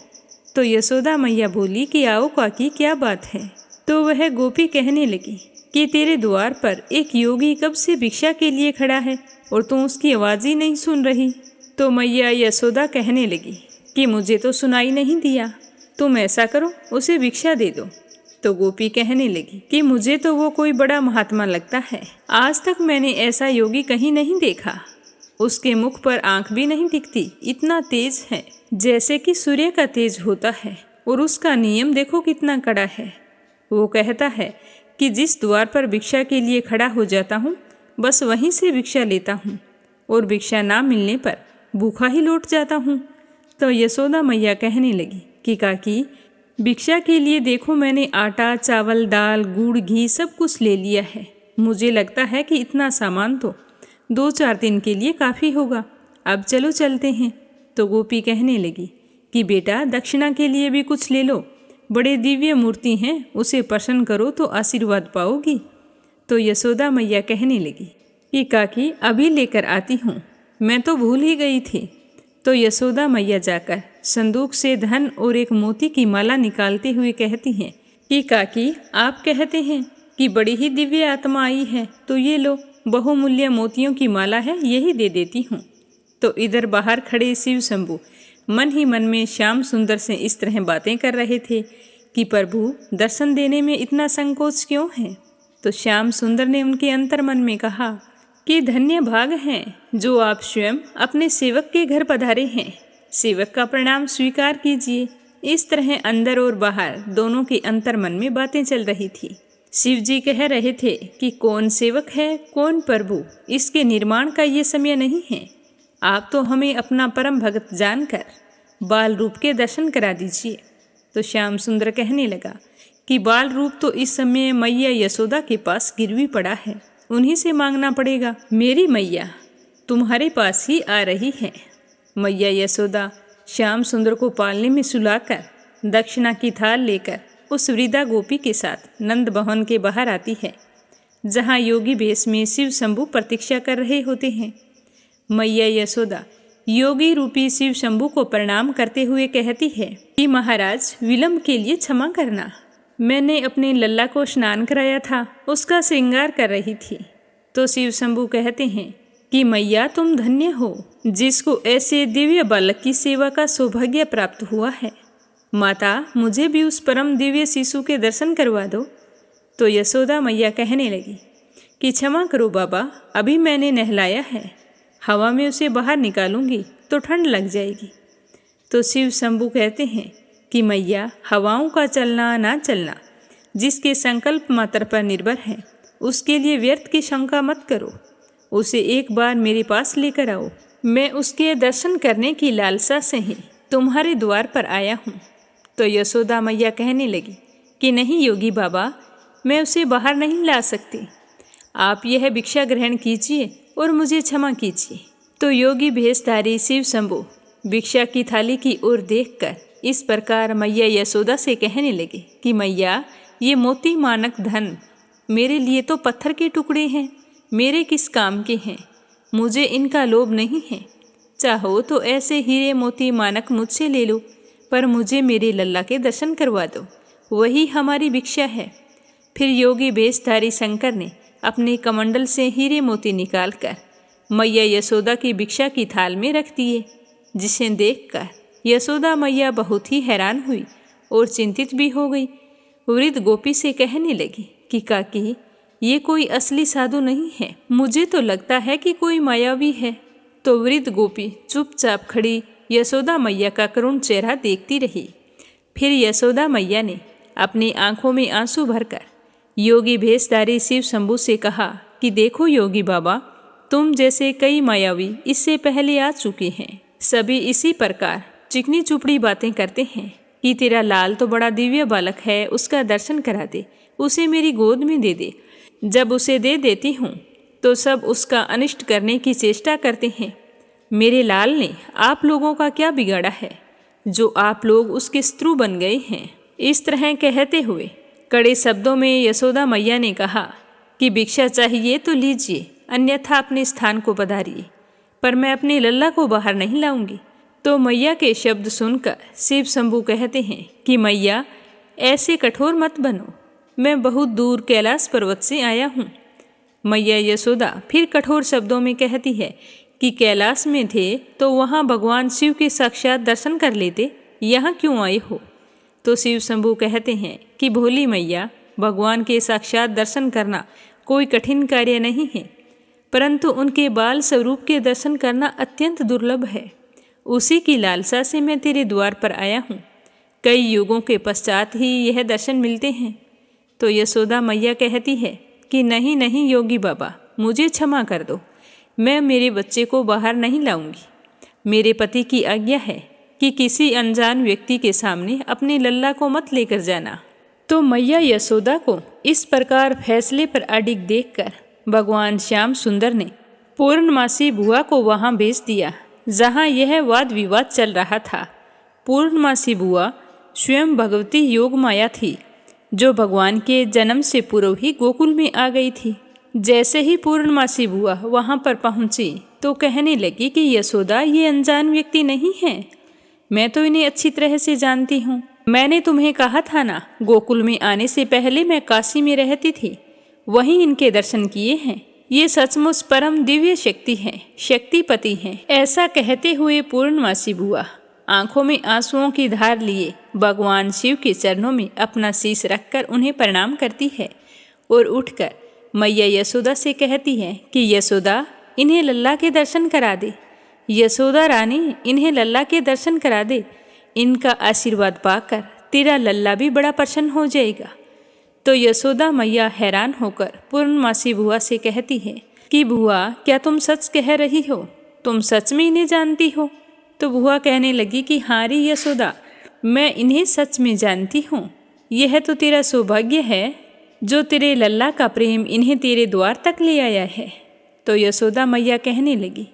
तो यशोदा मैया बोली कि आओ काकी, क्या बात है? तो वह गोपी कहने लगी कि तेरे द्वार पर एक योगी कब से भिक्षा के लिए खड़ा है और तू उसकी आवाज़ ही नहीं सुन रही। तो मैया यशोदा कहने लगी कि मुझे तो सुनाई नहीं दिया, तुम ऐसा करो उसे भिक्षा दे दो। तो गोपी कहने लगी कि मुझे तो वो कोई बड़ा महात्मा लगता है, आज तक मैंने ऐसा योगी कहीं नहीं देखा। उसके मुख पर आंख भी नहीं दिखती, इतना तेज है जैसे कि सूर्य का तेज होता है, और उसका नियम देखो कितना कड़ा है। वो कहता है कि जिस द्वार पर भिक्षा के लिए खड़ा हो जाता हूँ बस वहीं से भिक्षा लेता हूँ, और भिक्षा ना मिलने पर भूखा ही लौट जाता हूँ। तो यशोदा मैया कहने लगी कि काकी, भिक्षा के लिए देखो मैंने आटा, चावल, दाल, गुड़, घी सब कुछ ले लिया है। मुझे लगता है कि इतना सामान तो 2-4 दिन के लिए काफ़ी होगा। अब चलो चलते हैं। तो गोपी कहने लगी कि बेटा, दक्षिणा के लिए भी कुछ ले लो, बड़े दिव्य मूर्ति हैं, उसे प्रसन्न करो तो आशीर्वाद पाओगी। तो यशोदा मैया कहने लगी कि काकी, अभी लेकर आती हूँ, मैं तो भूल ही गई थी। तो यशोदा मैया जाकर संदूक से धन और एक मोती की माला निकालते हुए कहती हैं कि काकी, आप कहते हैं कि बड़ी ही दिव्य आत्मा आई है, तो ये लो, बहुमूल्य मोतियों की माला है, यही दे देती हूँ। तो इधर बाहर खड़े शिव शंभू मन ही मन में श्याम सुंदर से इस तरह बातें कर रहे थे कि प्रभु, दर्शन देने में इतना संकोच क्यों है? तो श्याम सुंदर ने उनके अंतर मन में कहा कि धन्य भाग हैं जो आप स्वयं अपने सेवक के घर पधारे हैं, सेवक का प्रणाम स्वीकार कीजिए। इस तरह अंदर और बाहर दोनों के अंतर मन में बातें चल रही थी। शिव जी कह रहे थे कि कौन सेवक है, कौन प्रभु, इसके निर्माण का ये समय नहीं है। आप तो हमें अपना परम भगत जानकर बाल रूप के दर्शन करा दीजिए। तो श्याम सुंदर कहने लगा कि बाल रूप तो इस समय मैया यशोदा के पास गिरवी पड़ा है, उन्हीं से मांगना पड़ेगा। मेरी मैया तुम्हारे पास ही आ रही है। मैया यशोदा श्याम सुंदर को पालने में सुलाकर दक्षिणा की थाल लेकर उस वृद्धा गोपी के साथ नंद भवन के बाहर आती है, जहाँ योगी भेष में शिव शंभू प्रतीक्षा कर रहे होते हैं। मैया यशोदा योगी रूपी शिव शंभू को प्रणाम करते हुए कहती है कि महाराज, विलंब के लिए क्षमा करना, मैंने अपने लल्ला को स्नान कराया था, उसका श्रृंगार कर रही थी। तो शिव शंभू कहते हैं कि मैया, तुम धन्य हो जिसको ऐसे दिव्य बालक की सेवा का सौभाग्य प्राप्त हुआ है। माता, मुझे भी उस परम दिव्य शिशु के दर्शन करवा दो। तो यशोदा मैया कहने लगी कि क्षमा करो बाबा, अभी मैंने नहलाया है, हवा में उसे बाहर निकालूंगी तो ठंड लग जाएगी। तो शिव शंभू कहते हैं कि मैया, हवाओं का चलना ना चलना जिसके संकल्प मात्र पर निर्भर है, उसके लिए व्यर्थ की शंका मत करो। उसे एक बार मेरे पास लेकर आओ, मैं उसके दर्शन करने की लालसा से ही तुम्हारे द्वार पर आया हूँ। तो यशोदा मैया कहने लगी कि नहीं योगी बाबा, मैं उसे बाहर नहीं ला सकती, आप यह भिक्षा ग्रहण कीजिए और मुझे क्षमा कीजिए। तो योगी भेषधारी शिव शंभू भिक्षा की थाली की ओर देखकर इस प्रकार मैया यशोदा से कहने लगे कि मैया, ये मोती मानक धन मेरे लिए तो पत्थर के टुकड़े हैं, मेरे किस काम के हैं, मुझे इनका लोभ नहीं है। चाहो तो ऐसे हीरे मोती मानक मुझसे ले लो, पर मुझे मेरे लल्ला के दर्शन करवा दो, वही हमारी भिक्षा है। फिर योगी भेषधारी शंकर ने अपने कमंडल से हीरे मोती निकालकर मैया यशोदा की भिक्षा की थाल में रख दिए, जिसे देखकर यशोदा मैया बहुत ही हैरान हुई और चिंतित भी हो गई। वृद्ध गोपी से कहने लगी कि काकी, ये कोई असली साधु नहीं है, मुझे तो लगता है कि कोई मायावी है। तो वृद्ध गोपी चुपचाप खड़ी यशोदा मैया का करुण चेहरा देखती रही। फिर यशोदा मैया ने अपनी आंखों में आंसू भरकर योगी भेषधारी शिव शंभू से कहा कि देखो योगी बाबा, तुम जैसे कई मायावी इससे पहले आ चुके हैं, सभी इसी प्रकार चिकनी चुपड़ी बातें करते हैं कि तेरा लाल तो बड़ा दिव्य बालक है, उसका दर्शन करा दे, उसे मेरी गोद में दे दे। जब उसे दे देती हूँ तो सब उसका अनिष्ट करने की चेष्टा करते हैं। मेरे लाल ने आप लोगों का क्या बिगाड़ा है? जो आप लोग उसके शत्रु बन गए हैं। इस तरह कहते हुए कड़े शब्दों में यशोदा मैया ने कहा कि भिक्षा चाहिए तो लीजिए, अन्यथा अपने स्थान को पधारिए, पर मैं अपने लल्ला को बाहर नहीं लाऊंगी। तो मैया के शब्द सुनकर शिव शंभू कहते हैं कि मैया ऐसे कठोर मत बनो, मैं बहुत दूर कैलाश पर्वत से आया हूँ। मैया यशोदा फिर कठोर शब्दों में कहती है कि कैलाश में थे तो वहाँ भगवान शिव के साक्षात दर्शन कर लेते, यहाँ क्यों आए हो। तो शिव शंभू कहते हैं कि भोली मैया, भगवान के साक्षात दर्शन करना कोई कठिन कार्य नहीं है, परंतु उनके बाल स्वरूप के दर्शन करना अत्यंत दुर्लभ है। उसी की लालसा से मैं तेरे द्वार पर आया हूँ। कई युगों के पश्चात ही यह दर्शन मिलते हैं। तो यशोदा मैया कहती है कि नहीं नहीं योगी बाबा, मुझे क्षमा कर दो, मैं मेरे बच्चे को बाहर नहीं लाऊंगी। मेरे पति की आज्ञा है कि किसी अनजान व्यक्ति के सामने अपने लल्ला को मत लेकर जाना। तो मैया यशोदा को इस प्रकार फैसले पर अडिग देखकर भगवान श्याम सुंदर ने पूर्णमासी बुआ को वहां भेज दिया, जहां यह वाद विवाद चल रहा था। पूर्णमासी बुआ स्वयं भगवती योग माया थी, जो भगवान के जन्म से पूर्व ही गोकुल में आ गई थी। जैसे ही पूर्णमासी बुआ वहां पर पहुंची तो कहने लगी कि यशोदा, ये अनजान व्यक्ति नहीं है, मैं तो इन्हें अच्छी तरह से जानती हूँ। मैंने तुम्हें कहा था ना, गोकुल में आने से पहले मैं काशी में रहती थी, वहीं इनके दर्शन किए हैं। ये सचमुच परम दिव्य शक्ति हैं, शक्तिपति हैं। ऐसा कहते हुए पूर्णमासी बुआ आंखों में आंसुओं की धार लिए भगवान शिव के चरणों में अपना शीश रखकर उन्हें प्रणाम करती है और उठकर मैया यशोदा से कहती है कि यशोदा, इन्हें लल्ला के दर्शन करा दे। यशोदा रानी, इन्हें लल्ला के दर्शन करा दे। इनका आशीर्वाद पाकर तेरा लल्ला भी बड़ा प्रसन्न हो जाएगा। तो यशोदा मैया हैरान होकर पूर्णमासी बुआ से कहती है कि बुआ, क्या तुम सच कह रही हो? तुम सच में इन्हें जानती हो? तो बुआ कहने लगी कि हाँ रे यशोदा, मैं इन्हें सच में जानती हूँ। यह तो तेरा सौभाग्य है जो तेरे लल्ला का प्रेम इन्हें तेरे द्वार तक ले आया है। तो यशोदा मैया कहने लगी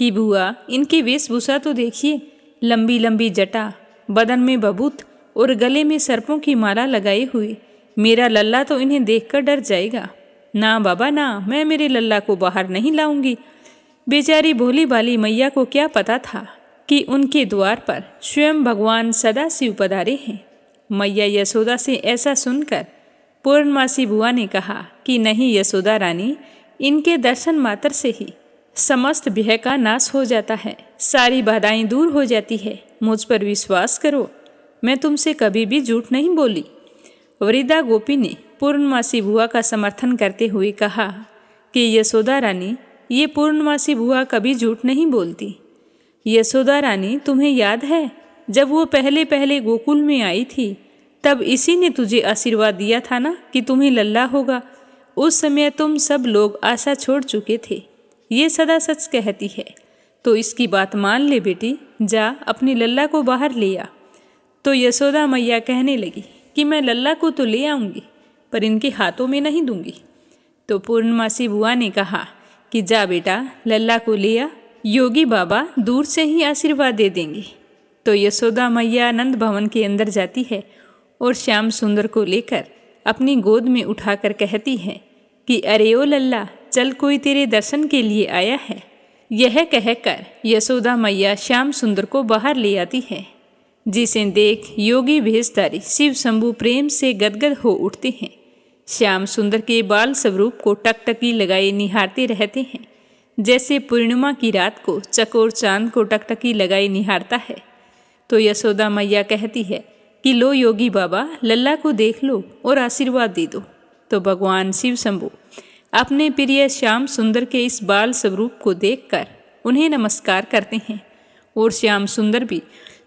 कि बुआ, इनकी वेशभूषा तो देखिए, लंबी लंबी जटा, बदन में बबूत और गले में सर्पों की माला लगाए हुए। मेरा लल्ला तो इन्हें देखकर डर जाएगा। ना बाबा ना, मैं मेरे लल्ला को बाहर नहीं लाऊंगी। बेचारी भोली भाली मैया को क्या पता था कि उनके द्वार पर स्वयं भगवान सदाशिव पधारे हैं। मैया यशोदा से ऐसा सुनकर पूर्णमासी बुआ ने कहा कि नहीं यशोदा रानी, इनके दर्शन मात्र से ही समस्त भय का नाश हो जाता है, सारी बाधाएं दूर हो जाती है। मुझ पर विश्वास करो, मैं तुमसे कभी भी झूठ नहीं बोली। वृद्धा गोपी ने पूर्णमासी बुआ का समर्थन करते हुए कहा कि यशोदा रानी, ये पूर्णमासी बुआ कभी झूठ नहीं बोलती। यशोदा रानी, तुम्हें याद है जब वो पहले पहले गोकुल में आई थी, तब इसी ने तुझे आशीर्वाद दिया था ना कि तुम्हें लल्ला होगा। उस समय तुम सब लोग आशा छोड़ चुके थे। ये सदा सच कहती है, तो इसकी बात मान ले बेटी, जा अपनी लल्ला को बाहर ले आ। तो यशोदा मैया कहने लगी कि मैं लल्ला को तो ले आऊँगी, पर इनके हाथों में नहीं दूंगी। तो पूर्णमासी बुआ ने कहा कि जा बेटा, लल्ला को ले आ, योगी बाबा दूर से ही आशीर्वाद दे देंगे। तो यशोदा मैया आनंद भवन के अंदर जाती है और श्याम सुंदर को लेकर अपनी गोद में उठाकर कहती है कि अरे ओ लल्ला, चल, कोई तेरे दर्शन के लिए आया है। यह कहकर यशोदा मैया श्याम सुंदर को बाहर ले आती है, जिसे देख योगी भेषधारी शिव शंभू प्रेम से गदगद हो उठते हैं। श्याम सुंदर के बाल स्वरूप को टकटकी लगाए निहारते रहते हैं, जैसे पूर्णिमा की रात को चकोर चांद को टकटकी लगाए निहारता है। तो यशोदा मैया कहती है कि लो योगी बाबा, लल्ला को देख लो और आशीर्वाद दे दो। तो भगवान शिव शंभू अपने प्रिय श्याम सुंदर के इस बाल स्वरूप को देखकर उन्हें नमस्कार करते हैं और श्याम सुंदर भी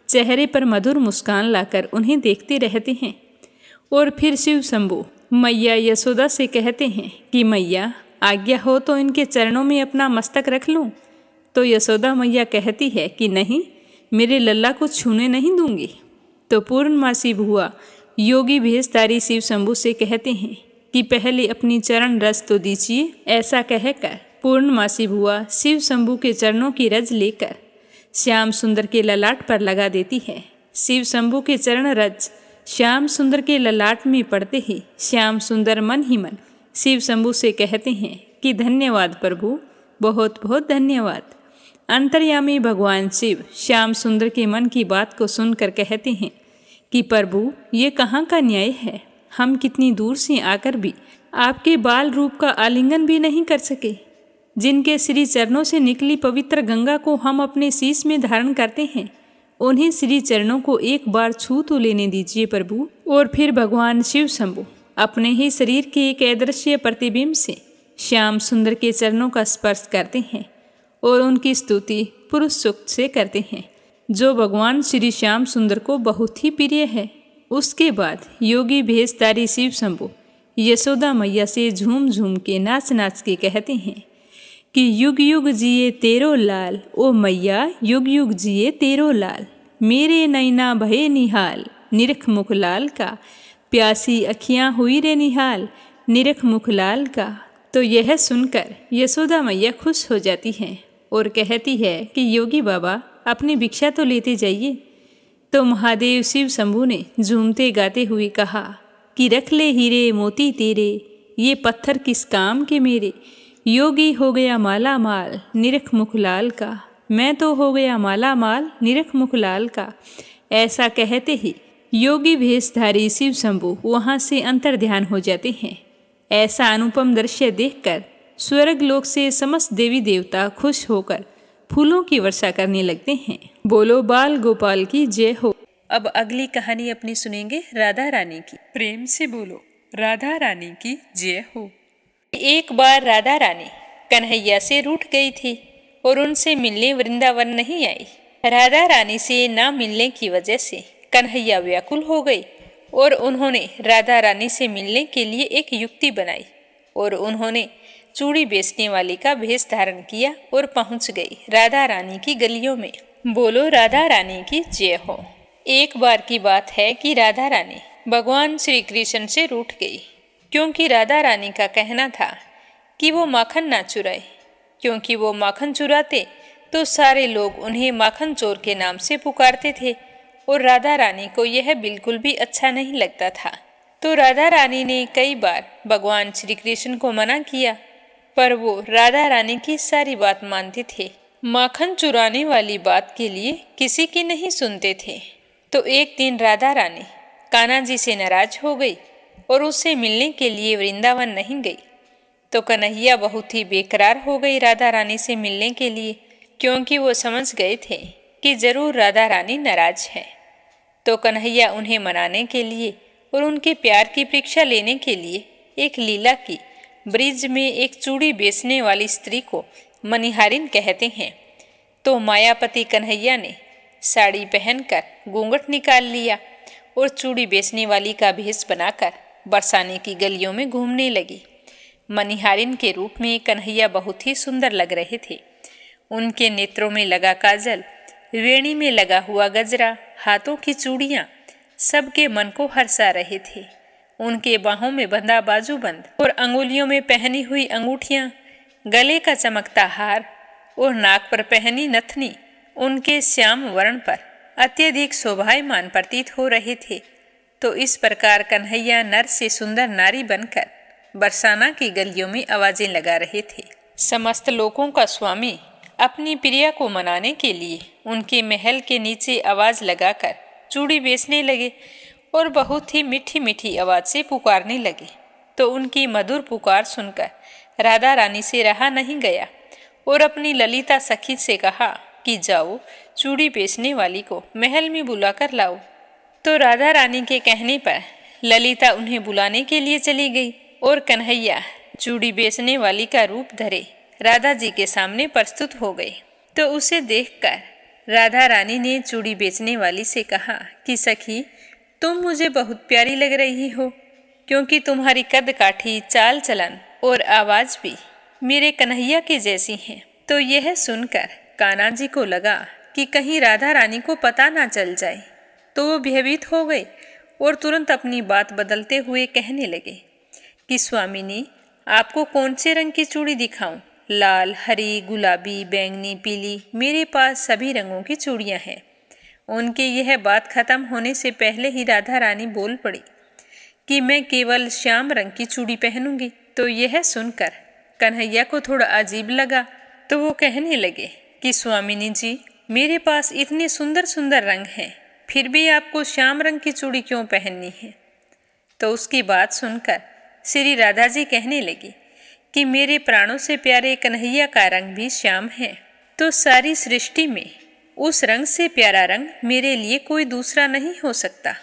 चेहरे पर मधुर मुस्कान लाकर उन्हें देखते रहते हैं। और फिर शिव शंभू मैया यशोदा से कहते हैं कि मैया, आज्ञा हो तो इनके चरणों में अपना मस्तक रख लूं। तो यशोदा मैया कहती है कि नहीं, मेरे लल्ला को छूने नहीं दूंगी। तो पूर्णमासी बुआ योगी भेषधारी शिव शंभू से कहते हैं कि पहले अपनी चरण रस तो दीजिए। ऐसा कहकर पूर्णमासी बुआ शिव शंभू के चरणों की रज लेकर श्याम सुंदर के ललाट पर लगा देती है। शिव शंभु के चरण रज श्याम सुंदर के ललाट में पड़ते ही श्याम सुंदर मन ही मन शिव शंभु से कहते हैं कि धन्यवाद प्रभु, बहुत बहुत धन्यवाद। अंतर्यामी भगवान शिव श्याम सुंदर के मन की बात को सुनकर कहते हैं कि प्रभु, ये कहाँ का न्याय है, हम कितनी दूर से आकर भी आपके बाल रूप का आलिंगन भी नहीं कर सके। जिनके श्री चरणों से निकली पवित्र गंगा को हम अपने शीश में धारण करते हैं, उन्हीं श्री चरणों को एक बार छू तो लेने दीजिए प्रभु। और फिर भगवान शिव शंभु अपने ही शरीर के एक अदृश्य प्रतिबिंब से श्याम सुंदर के चरणों का स्पर्श करते हैं और उनकी स्तुति पुरुष सूक्त से करते हैं, जो भगवान श्री श्याम सुंदर को बहुत ही प्रिय है। उसके बाद योगी भेषधारी शिव शंभु यशोदा मैया से झूम झूम के नाच नाच के कहते हैं कि युग युग जिए तेरो लाल, ओ मैया युग युग जिए तेरो लाल, मेरे नैना भये निहाल, निरख मुख लाल का, प्यासी अखियाँ हुई रे निहाल, निरख मुख लाल का। तो यह सुनकर यशोदा मैया खुश हो जाती हैं और कहती है कि योगी बाबा अपनी भिक्षा तो लेते जाइए। तो महादेव शिव शंभु ने झूमते गाते हुए कहा कि रख ले हीरे मोती तेरे, ये पत्थर किस काम के मेरे, योगी हो गया माला माल निरख मुख लाल का, मैं तो हो गया माला माल निरख मुख लाल का। ऐसा कहते ही योगी भेषधारी शिव शंभु वहाँ से अंतर ध्यान हो जाते हैं। ऐसा अनुपम दृश्य देखकर स्वर्ग लोक से समस्त देवी देवता खुश होकर फूलों की वर्षा करने लगते हैं। बोलो बाल गोपाल की जय हो। अब अगली कहानी अपनी सुनेंगे राधा रानी की। प्रेम से बोलो राधा रानी की जय हो। एक बार राधा रानी कन्हैया से रूठ गई थी और उनसे मिलने वृंदावन नहीं आई। राधा रानी से ना मिलने की वजह से कन्हैया व्याकुल हो गई और उन्होंने राधा रानी से मिलने के लिए एक युक्ति बनाई और उन्होंने चूड़ी बेचने वाली का भेष धारण किया और पहुंच गई राधा रानी की गलियों में। बोलो राधा रानी की जय हो। एक बार की बात है कि राधा रानी भगवान श्री कृष्ण से रूठ गई, क्योंकि राधा रानी का कहना था कि वो माखन ना चुराए, क्योंकि वो माखन चुराते तो सारे लोग उन्हें माखन चोर के नाम से पुकारते थे और राधा रानी को यह बिल्कुल भी अच्छा नहीं लगता था। तो राधा रानी ने कई बार भगवान श्री कृष्ण को मना किया, पर वो राधा रानी की सारी बात मानते थे। माखन चुराने वाली बात के लिए किसी की नहीं सुनते थे। तो एक दिन राधा रानी कान्हा जी से नाराज हो गई और उससे मिलने के लिए वृंदावन नहीं गई। तो कन्हैया बहुत ही बेकरार हो गई राधा रानी से मिलने के लिए, क्योंकि वो समझ गए थे कि जरूर राधा रानी नाराज है। तो कन्हैया उन्हें मनाने के लिए और उनके प्यार की परीक्षा लेने के लिए एक लीला की। ब्रिज में एक चूड़ी बेचने वाली स्त्री को मनिहारिन कहते हैं। तो मायापति कन्हैया ने साड़ी पहनकर घूंघट निकाल लिया और चूड़ी बेचने वाली का भेष बनाकर बरसाने की गलियों में घूमने लगी। मनिहारिन के रूप में कन्हैया बहुत ही सुंदर लग रहे थे। उनके नेत्रों में लगा काजल, वेणी में लगा हुआ गजरा, हाथों की चूड़ियाँ सबके मन को हर्षा रहे थे। उनके बाहों में बंधा बाजूबंद और अंगुलियों में पहनी हुई अंगूठियाँ, गले का चमकता हार और नाक पर पहनी नथनी उनके श्याम वर्ण पर अत्यधिक शोभायमान प्रतीत हो रहे थे। तो इस प्रकार कन्हैया नर से सुंदर नारी बनकर बरसाना की गलियों में आवाजें लगा रहे थे। समस्त लोगों का स्वामी अपनी प्रिया को मनाने के लिए उनके महल के नीचे आवाज लगाकर चूड़ी बेचने लगे और बहुत ही मीठी मीठी आवाज से पुकारने लगे। तो उनकी मधुर पुकार सुनकर राधा रानी से रहा नहीं गया और अपनी ललिता सखी से कहा कि जाओ चूड़ी बेचने वाली को महल में बुलाकर लाओ। तो राधा रानी के कहने पर ललिता उन्हें बुलाने के लिए चली गई और कन्हैया चूड़ी बेचने वाली का रूप धरे राधा जी के सामने प्रस्तुत हो गए। तो उसे देखकर राधा रानी ने चूड़ी बेचने वाली से कहा कि सखी, तुम मुझे बहुत प्यारी लग रही हो, क्योंकि तुम्हारी कद काठी, चाल चलन और आवाज भी मेरे कन्हैया के जैसी है। तो यह सुनकर कान्हा जी को लगा कि कहीं राधा रानी को पता ना चल जाए। तो वो भयभीत हो गए और तुरंत अपनी बात बदलते हुए कहने लगे कि स्वामिनी, आपको कौन से रंग की चूड़ी दिखाऊं? लाल, हरी, गुलाबी, बैंगनी, पीली, मेरे पास सभी रंगों की चूड़ियां हैं। उनके यह बात खत्म होने से पहले ही राधा रानी बोल पड़ी कि मैं केवल श्याम रंग की चूड़ी पहनूंगी। तो यह सुनकर कन्हैया को थोड़ा अजीब लगा, तो वो कहने लगे कि स्वामिनी जी, मेरे पास इतने सुंदर सुंदर रंग हैं, फिर भी आपको श्याम रंग की चूड़ी क्यों पहननी है। तो उसकी बात सुनकर श्री राधा जी कहने लगी कि मेरे प्राणों से प्यारे कन्हैया का रंग भी श्याम है, तो सारी सृष्टि में उस रंग से प्यारा रंग मेरे लिए कोई दूसरा नहीं हो सकता।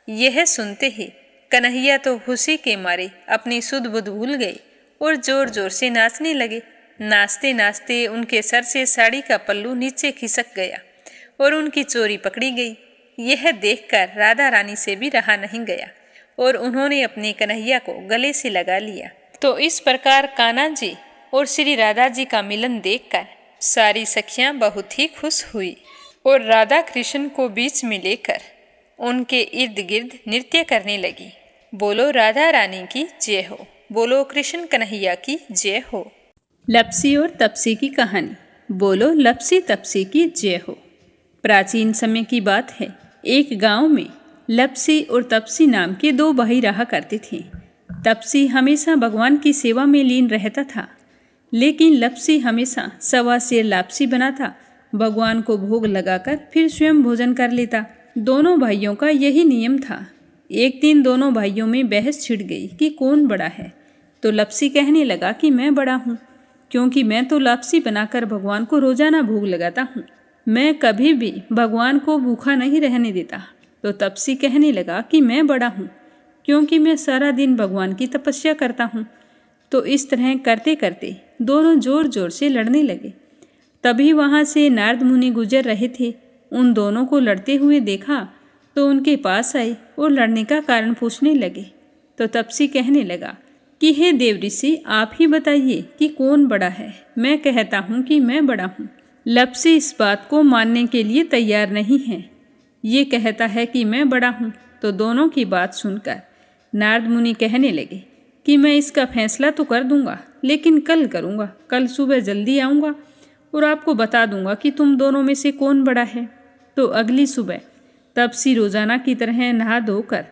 यह सुनते ही कन्हैया तो खुशी के मारे अपनी सुध बुध भूल गए और जोर जोर से नाचने लगे। नाचते नाचते उनके सर से साड़ी का पल्लू नीचे खिसक गया और उनकी चोरी पकड़ी गई। यह देखकर राधा रानी से भी रहा नहीं गया और उन्होंने अपने कन्हैया को गले से लगा लिया। तो इस प्रकार कान्हा जी और श्री राधा जी का मिलन देखकर सारी सखियां बहुत ही खुश हुई और राधा कृष्ण को बीच में लेकर उनके इर्द गिर्द नृत्य करने लगी। बोलो राधा रानी की जय हो, बोलो कृष्ण कन्हैया की जय हो। लपसी और तपसी की कहानी। बोलो लपसी तपसी की जय हो। प्राचीन समय की बात है, एक गांव में लपसी और तपसी नाम के दो भाई रहा करते थे। तपसी हमेशा भगवान की सेवा में लीन रहता था, लेकिन लपसी हमेशा सवा सेर लापसी बनाता, भगवान को भोग लगाकर फिर स्वयं भोजन कर लेता। दोनों भाइयों का यही नियम था। एक दिन दोनों भाइयों में बहस छिड़ गई कि कौन बड़ा है। तो लपसी कहने लगा कि मैं बड़ा हूँ, क्योंकि मैं तो लापसी बनाकर भगवान को रोजाना भोग लगाता हूँ। मैं कभी भी भगवान को भूखा नहीं रहने देता। तो तपसी कहने लगा कि मैं बड़ा हूँ, क्योंकि मैं सारा दिन भगवान की तपस्या करता हूँ। तो इस तरह करते करते दोनों जोर जोर से लड़ने लगे। तभी वहाँ से नारद मुनि गुजर रहे थे। उन दोनों को लड़ते हुए देखा तो उनके पास आए और लड़ने का कारण पूछने लगे। तो तपसी कहने लगा कि हे देव ऋषि, आप ही बताइए कि कौन बड़ा है। मैं कहता हूँ कि मैं बड़ा हूँ। लपसी इस बात को मानने के लिए तैयार नहीं है। ये कहता है कि मैं बड़ा हूँ। तो दोनों की बात सुनकर नारद मुनि कहने लगे कि मैं इसका फैसला तो कर दूंगा, लेकिन कल करूँगा। कल सुबह जल्दी आऊँगा और आपको बता दूंगा कि तुम दोनों में से कौन बड़ा है। तो अगली सुबह तपसी रोजाना की तरह नहा धोकर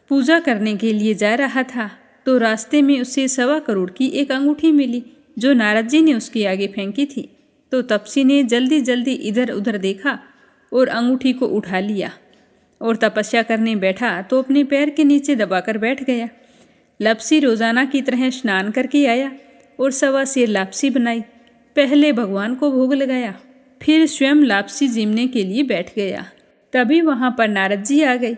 पूजा करने के लिए जा रहा था। तो रास्ते में उसे 1.25 करोड़ की एक अंगूठी मिली, जो नारद जी ने उसके आगे फेंकी थी। तो तपसी ने जल्दी जल्दी इधर उधर देखा और अंगूठी को उठा लिया और तपस्या करने बैठा तो अपने पैर के नीचे दबाकर बैठ गया। लपसी रोजाना की तरह स्नान करके आया और 1.25 सेर लापसी बनाई। पहले भगवान को भोग लगाया, फिर स्वयं लापसी जीमने के लिए बैठ गया। तभी वहाँ पर नारद जी आ गए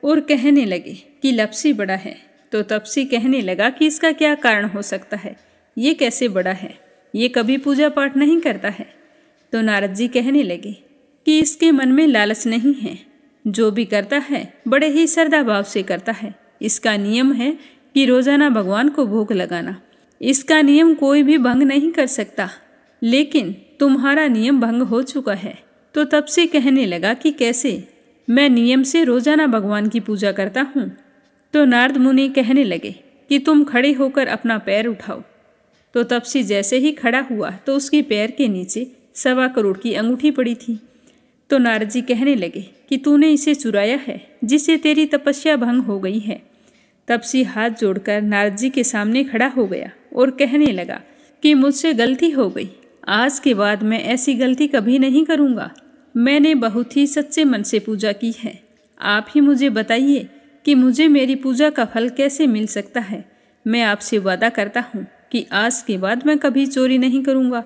और कहने लगे कि लपसी बड़ा है। तो तपसी कहने लगा कि इसका क्या कारण हो सकता है, ये कैसे बड़ा है, ये कभी पूजा पाठ नहीं करता है। तो नारद जी कहने लगे कि इसके मन में लालच नहीं है, जो भी करता है बड़े ही श्रद्धा भाव से करता है। इसका नियम है कि रोजाना भगवान को भोग लगाना। इसका नियम कोई भी भंग नहीं कर सकता, लेकिन तुम्हारा नियम भंग हो चुका है। तो तपसी कहने लगा कि कैसे, मैं नियम से रोजाना भगवान की पूजा करता हूँ। तो नारद मुनि कहने लगे कि तुम खड़े होकर अपना पैर उठाओ। तो तपसी जैसे ही खड़ा हुआ तो उसके पैर के नीचे 1.25 करोड़ की अंगूठी पड़ी थी। तो नारद जी कहने लगे कि तूने इसे चुराया है, जिससे तेरी तपस्या भंग हो गई है। तपसी हाथ जोड़कर नारद जी के सामने खड़ा हो गया और कहने लगा कि मुझसे गलती हो गई, आज के बाद मैं ऐसी गलती कभी नहीं करूँगा। मैंने बहुत ही सच्चे मन से पूजा की है। आप ही मुझे बताइए कि मुझे मेरी पूजा का फल कैसे मिल सकता है। मैं आपसे वादा करता हूँ कि आज के बाद मैं कभी चोरी नहीं करूँगा।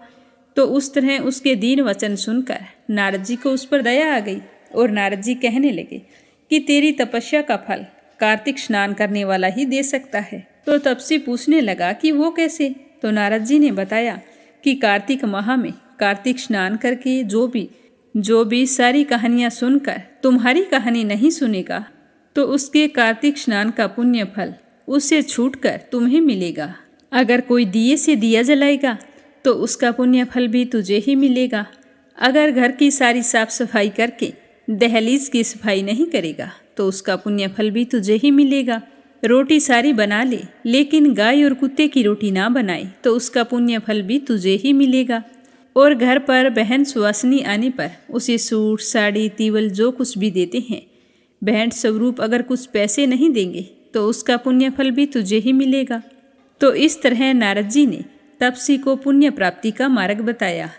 तो उस तरह उसके दीन वचन सुनकर नारद जी को उस पर दया आ गई और नारद जी कहने लगे कि तेरी तपस्या का फल कार्तिक स्नान करने वाला ही दे सकता है। तो तपसी पूछने लगा कि वो कैसे। तो नारद जी ने बताया कि कार्तिक माह में कार्तिक स्नान करके जो भी सारी कहानियाँ सुनकर तुम्हारी कहानी नहीं सुनेगा, तो उसके कार्तिक स्नान का पुण्य फल उससे छूटकर तुम्हें मिलेगा। अगर कोई दिए से दिया जलाएगा तो उसका पुण्य फल भी तुझे ही मिलेगा। अगर घर की सारी साफ सफाई करके दहलीज की सफाई नहीं करेगा तो उसका पुण्य फल भी तुझे ही मिलेगा। रोटी सारी बना ले, लेकिन गाय और कुत्ते की रोटी ना बनाए तो उसका पुण्य फल भी तुझे ही मिलेगा। और घर पर बहन सुहासिनी आने पर उसे सूट, साड़ी, तीवल जो कुछ भी देते हैं, भेंट स्वरूप अगर कुछ पैसे नहीं देंगे तो उसका पुण्य फल भी तुझे ही मिलेगा। तो इस तरह नारद जी ने तपसी को पुण्य प्राप्ति का मार्ग बताया,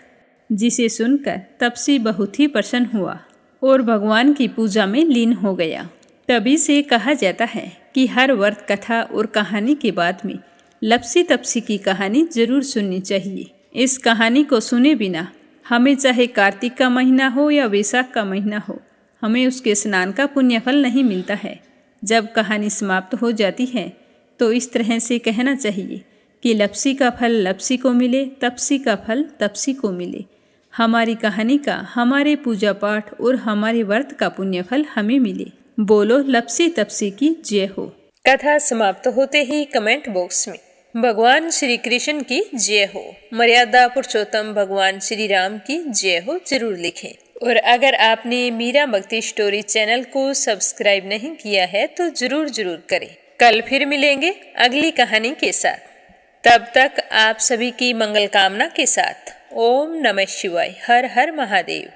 जिसे सुनकर तपसी बहुत ही प्रसन्न हुआ और भगवान की पूजा में लीन हो गया। तभी से कहा जाता है कि हर व्रत कथा और कहानी के बाद में लपसी तपसी की कहानी जरूर सुननी चाहिए। इस कहानी को सुने बिना हमें चाहे कार्तिक का महीना हो या वैशाख का महीना हो, हमें उसके स्नान का पुण्य फल नहीं मिलता है। जब कहानी समाप्त हो जाती है तो इस तरह से कहना चाहिए कि लपसी का फल लपसी को मिले, तपसी का फल तपसी को मिले। हमारी कहानी का, हमारे पूजा पाठ और हमारे व्रत का पुण्य फल हमें मिले। बोलो लपसी तपसी की जय हो। कथा समाप्त होते ही कमेंट बॉक्स में भगवान श्री कृष्ण की जय हो, मर्यादा पुरुषोत्तम भगवान श्री राम की जय हो जरूर लिखें। और अगर आपने मीरा भक्ति स्टोरी चैनल को सब्सक्राइब नहीं किया है तो जरूर करें। कल फिर मिलेंगे अगली कहानी के साथ। तब तक आप सभी की मंगल कामना के साथ ओम नमः शिवाय। हर हर महादेव।